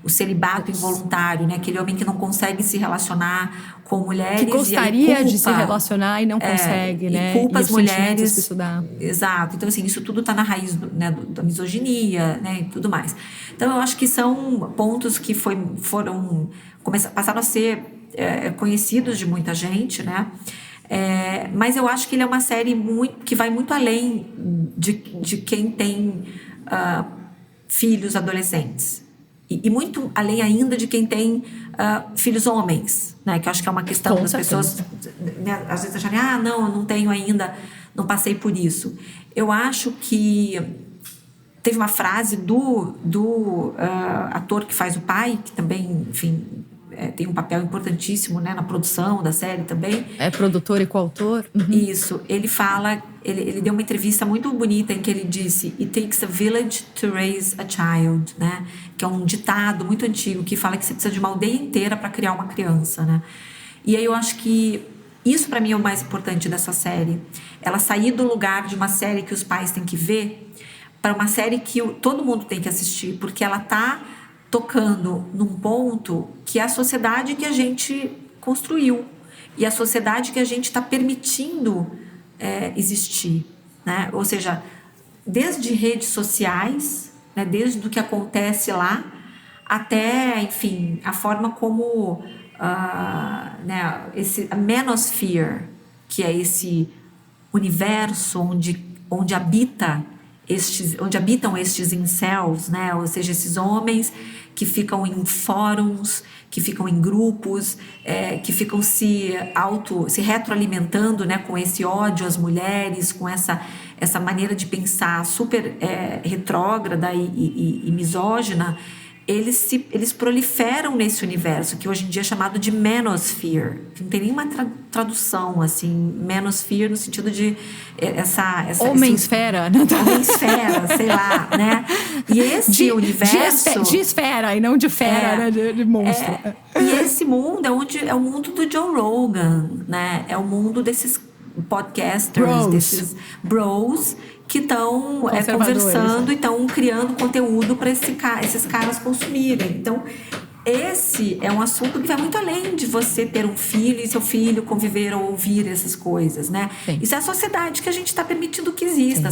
O celibato involuntário, né? Aquele homem que não consegue se relacionar com mulheres. Que gostaria de se relacionar e não consegue, né? E culpa as mulheres. Que isso dá. Exato. Então, assim, isso tudo está na raiz da misoginia, né? E tudo mais. Então, eu acho que são pontos que passaram a ser conhecidos de muita gente, né? Mas eu acho que ele é uma série que vai muito além de quem tem filhos adolescentes. E muito além ainda de quem tem filhos homens, né? Que eu acho que é uma questão das pessoas, né, às vezes acharem, não, eu não tenho ainda, não passei por isso. Eu acho que teve uma frase do ator que faz o pai, que também, enfim... tem um papel importantíssimo, né, na produção da série também. É produtor e coautor. Uhum. Isso. Ele fala... Ele deu uma entrevista muito bonita em que ele disse It takes a village to raise a child, né? Que é um ditado muito antigo que fala que você precisa de uma aldeia inteira para criar uma criança, né? E aí eu acho que isso para mim é o mais importante dessa série. Ela sair do lugar de uma série que os pais têm que ver para uma série que todo mundo tem que assistir, porque ela tá tocando num ponto que é a sociedade que a gente construiu e a sociedade que a gente está permitindo existir, né? Ou seja, desde redes sociais, né? Desde o que acontece lá até, enfim, a forma como né? A manosphere, que é esse universo onde habitam estes incels, né? Ou seja, esses homens que ficam em fóruns, que ficam em grupos, que ficam se retroalimentando, né? Com esse ódio às mulheres, com essa maneira de pensar super retrógrada e misógina, eles proliferam nesse universo, que hoje em dia é chamado de manosphere. Não tem nenhuma tradução, assim, manosphere no sentido de Homem-esfera. Homem-esfera, sei lá, né? E esse universo... De esfera e não de fera, né? De monstro. E esse mundo é o mundo do Joe Rogan, né? É o mundo desses podcasters, desses bros que estão conversando e estão criando conteúdo para esses caras consumirem. Então, esse é um assunto que vai muito além de você ter um filho e seu filho conviver ou ouvir essas coisas, né? Sim. Isso é a sociedade que a gente está permitindo que exista.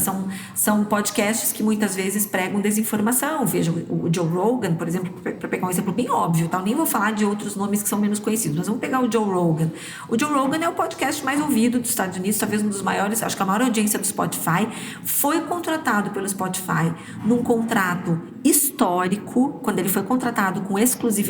São podcasts que muitas vezes pregam desinformação. Veja, o Joe Rogan, por exemplo, para pegar um exemplo bem óbvio, tá? Eu nem vou falar de outros nomes que são menos conhecidos, mas vamos pegar o Joe Rogan. O Joe Rogan é o podcast mais ouvido dos Estados Unidos, talvez um dos maiores, acho que a maior audiência do Spotify. Foi contratado pelo Spotify num contrato histórico, quando ele foi contratado com exclusividade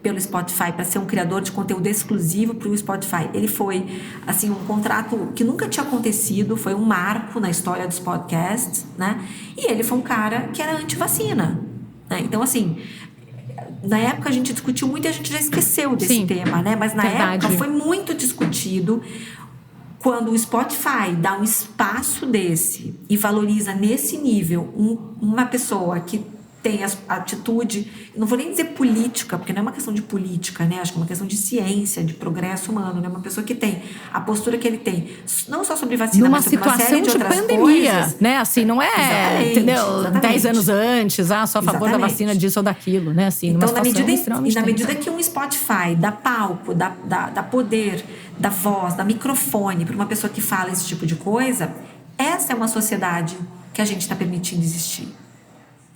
pelo Spotify para ser um criador de conteúdo exclusivo para o Spotify. Ele foi, assim, um contrato que nunca tinha acontecido, foi um marco na história dos podcasts, né? E ele foi um cara que era anti-vacina, né? Então, assim, na época a gente discutiu muito e a gente já esqueceu desse tema, né? Mas na época foi muito discutido. Quando o Spotify dá um espaço desse e valoriza nesse nível uma pessoa que tem a atitude, não vou nem dizer política, porque não é uma questão de política, né? Acho que é uma questão de ciência, de progresso humano, né? Uma pessoa que tem a postura que ele tem, não só sobre vacina, mas sobre uma série de outras pandemia, coisas. Né? Assim, não é, entendeu? 10 anos antes, só a favor da vacina disso ou daquilo, né? Assim, então, na medida que um Spotify dá palco, dá poder, dá voz, dá microfone para uma pessoa que fala esse tipo de coisa, essa é uma sociedade que a gente está permitindo existir.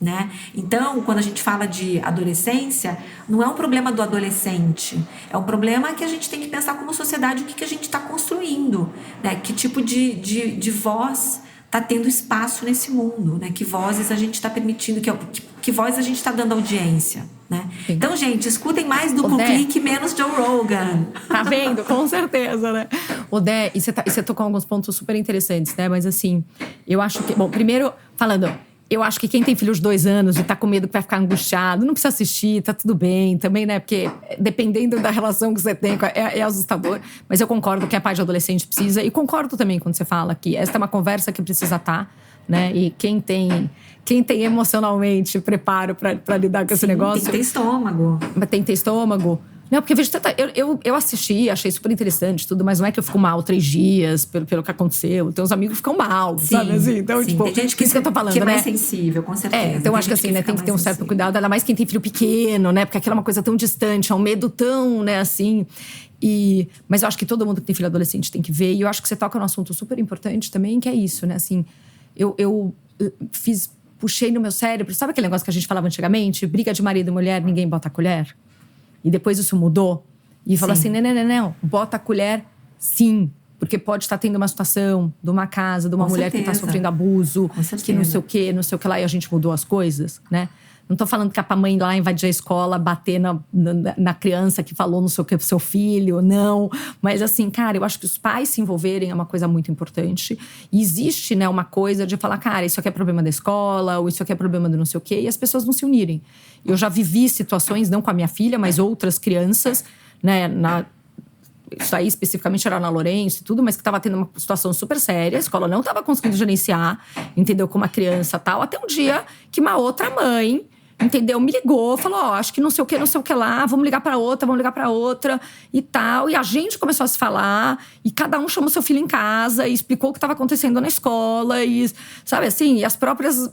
Né? Então, quando a gente fala de adolescência, não é um problema do adolescente, é um problema que a gente tem que pensar como sociedade o que a gente está construindo, né? Que tipo de voz está tendo espaço nesse mundo, né? Que vozes a gente está permitindo, que voz a gente está dando audiência, né? Então, gente, escutem mais Duplo Clique, menos Joe Rogan. Tá vendo? Com certeza, né? Dé, e você tocou alguns pontos super interessantes, né? Mas assim, eu acho que... Bom, primeiro, falando... Eu acho que quem tem filho de 2 anos e tá com medo que vai ficar angustiado, não precisa assistir, tá tudo bem também, né? Porque dependendo da relação que você tem, é assustador. Mas eu concordo que a pai de adolescente precisa. E concordo também quando você fala que esta é uma conversa que precisa estar, né? E quem tem emocionalmente preparo pra lidar com esse negócio... Tem que ter estômago. Tem que ter estômago. Não, porque eu assisti, achei super interessante tudo, mas não é que eu fico mal 3 dias pelo que aconteceu. Então, os amigos ficam mal, sabe? Assim, então, tipo, tem gente que eu tô falando, que é mais né? sensível, com certeza. Então, acho que assim, né? Tem que ter um certo cuidado, ainda mais quem tem filho pequeno, né? Porque aquilo é uma coisa tão distante, é um medo tão, né, assim. Mas eu acho que todo mundo que tem filho adolescente tem que ver. E eu acho que você toca num assunto super importante também, que é isso, né? Assim, eu puxei no meu cérebro, sabe aquele negócio que a gente falava antigamente? Briga de marido e mulher, ninguém bota a colher? E depois isso mudou. E falou assim, não, bota a colher sim. Porque pode estar tendo uma situação de uma casa, de uma mulher que está sofrendo abuso, que não sei o que lá, e a gente mudou as coisas, né? Não tô falando que a mãe lá invadir a escola, bater na criança que falou não sei o que pro seu filho, não. Mas assim, cara, eu acho que os pais se envolverem é uma coisa muito importante. E existe, né, uma coisa de falar, cara, isso aqui é problema da escola, ou isso aqui é problema do não sei o quê, e as pessoas não se unirem. Eu já vivi situações, não com a minha filha, mas outras crianças, né, isso aí especificamente era na Lourenço e tudo, mas que estava tendo uma situação super séria, a escola não estava conseguindo gerenciar, entendeu, com uma criança e tal, até um dia que uma outra mãe, entendeu, me ligou, falou, acho que não sei o que lá, vamos ligar para outra e tal, e a gente começou a se falar, e cada um chamou seu filho em casa e explicou o que estava acontecendo na escola, e sabe assim, e as próprias,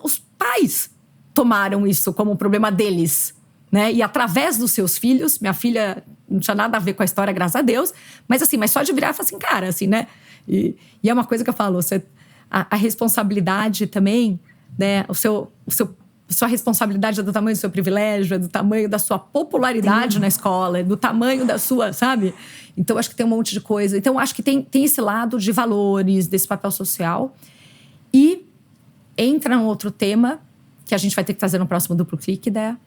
os pais tomaram isso como um problema deles, né? E através dos seus filhos, minha filha não tinha nada a ver com a história, graças a Deus, mas assim, mas só de virar e falar assim, cara, assim, né? E é uma coisa que eu falo, a responsabilidade também, né? Sua responsabilidade é do tamanho do seu privilégio, é do tamanho da sua popularidade na escola, é do tamanho da sua, sabe? Então, acho que tem um monte de coisa. Então, acho que tem esse lado de valores, desse papel social. E entra um outro tema que a gente vai ter que trazer no próximo Duplo Clique, né?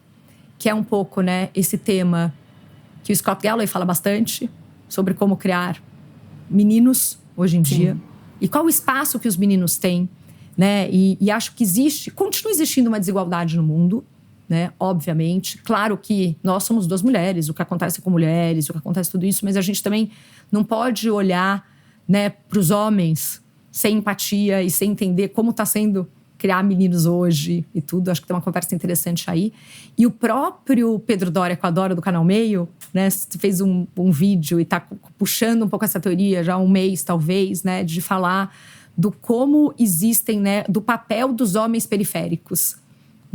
Que é um pouco, né, esse tema que o Scott Galloway fala bastante sobre como criar meninos hoje em dia. E qual o espaço que os meninos têm, né? E acho que continua existindo uma desigualdade no mundo, né? Obviamente. Claro que nós somos 2 mulheres, o que acontece com mulheres, o que acontece tudo isso, mas a gente também não pode olhar, né, para os homens sem empatia e sem entender como está sendo criar meninos hoje e tudo. Acho que tem uma conversa interessante aí. E o próprio Pedro Doria, com a Dora do Canal Meio, né, fez um vídeo e está puxando um pouco essa teoria já há um mês, talvez, né, de falar do como existem, né, do papel dos homens periféricos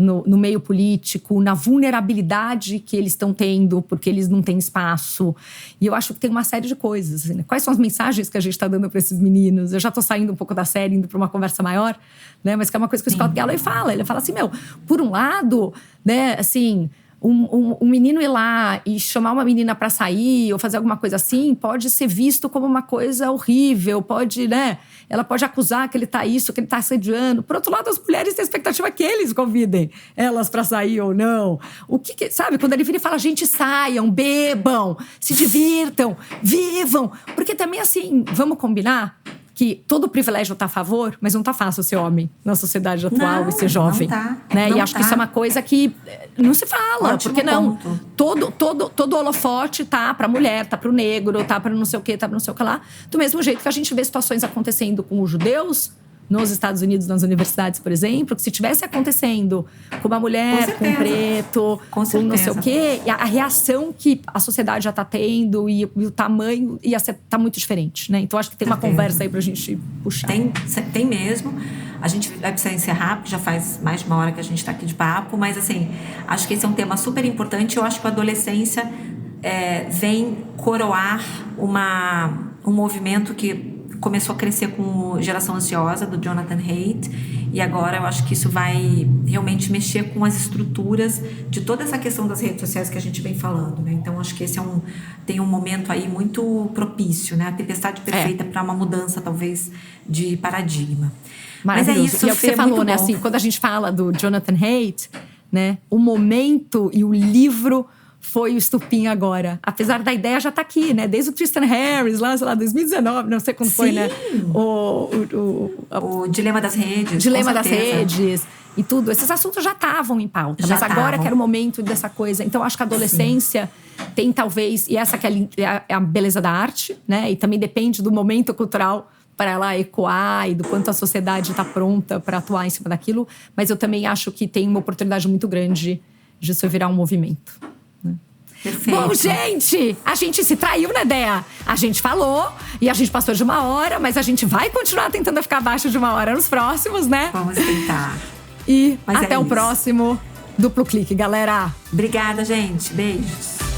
no meio político, na vulnerabilidade que eles estão tendo, porque eles não têm espaço. E eu acho que tem uma série de coisas. Assim, né? Quais são as mensagens que a gente está dando para esses meninos? Eu já estou saindo um pouco da série, indo para uma conversa maior, né? Mas que é uma coisa que o Scott Galloway fala. Ele fala assim, por um lado, né, assim, um menino ir lá e chamar uma menina para sair ou fazer alguma coisa assim pode ser visto como uma coisa horrível, pode, né? Ela pode acusar que ele tá isso, que ele tá assediando. Por outro lado, as mulheres têm a expectativa que eles convidem elas para sair ou não. Sabe? Quando ele vira e fala, gente, saiam, bebam, se divirtam, vivam. Porque também, assim, vamos combinar que todo privilégio está a favor, mas não está fácil ser homem na sociedade atual e ser jovem. Não tá, né? Não E acho que isso é uma coisa que não se fala. Ótimo porque não? ponto. Todo holofote tá para mulher, tá para o negro, tá para não sei o quê, tá para não sei o que lá. Do mesmo jeito que a gente vê situações acontecendo com os judeus nos Estados Unidos, nas universidades, por exemplo, que se tivesse acontecendo com uma mulher, com um preto, com não sei o quê, a reação que a sociedade já está tendo e o tamanho tá muito diferente, né? Então, acho que tem uma conversa aí pra gente puxar. Tem mesmo. A gente vai precisar encerrar, porque já faz mais de uma hora que a gente está aqui de papo, mas, assim, acho que esse é um tema super importante. Eu acho que a adolescência vem coroar um movimento que começou a crescer com Geração Ansiosa, do Jonathan Haidt, e agora eu acho que isso vai realmente mexer com as estruturas de toda essa questão das redes sociais que a gente vem falando, né? Então, acho que esse tem um momento aí muito propício, né? A tempestade perfeita para uma mudança, talvez, de paradigma. Mas é isso, e é o que você falou, né? Assim, quando a gente fala do Jonathan Haidt, né? O momento e o livro foi o estupim agora. Apesar da ideia já tá aqui, né? Desde o Tristan Harris, lá, sei lá, 2019, não sei quando foi, né? O Dilema das Redes. Dilema das Redes e tudo. Esses assuntos já estavam em pauta. Mas agora que era o momento dessa coisa. Então, acho que a adolescência tem talvez... E essa que é a beleza da arte, né? E também depende do momento cultural para ela ecoar e do quanto a sociedade está pronta para atuar em cima daquilo. Mas eu também acho que tem uma oportunidade muito grande de isso virar um movimento. Perfeito. Bom, gente, a gente se traiu, né, Dea? A gente falou e a gente passou de 1 hora, mas a gente vai continuar tentando ficar abaixo de 1 hora nos próximos, né? Vamos tentar. E até o próximo Duplo Clique, galera. Obrigada, gente. Beijos.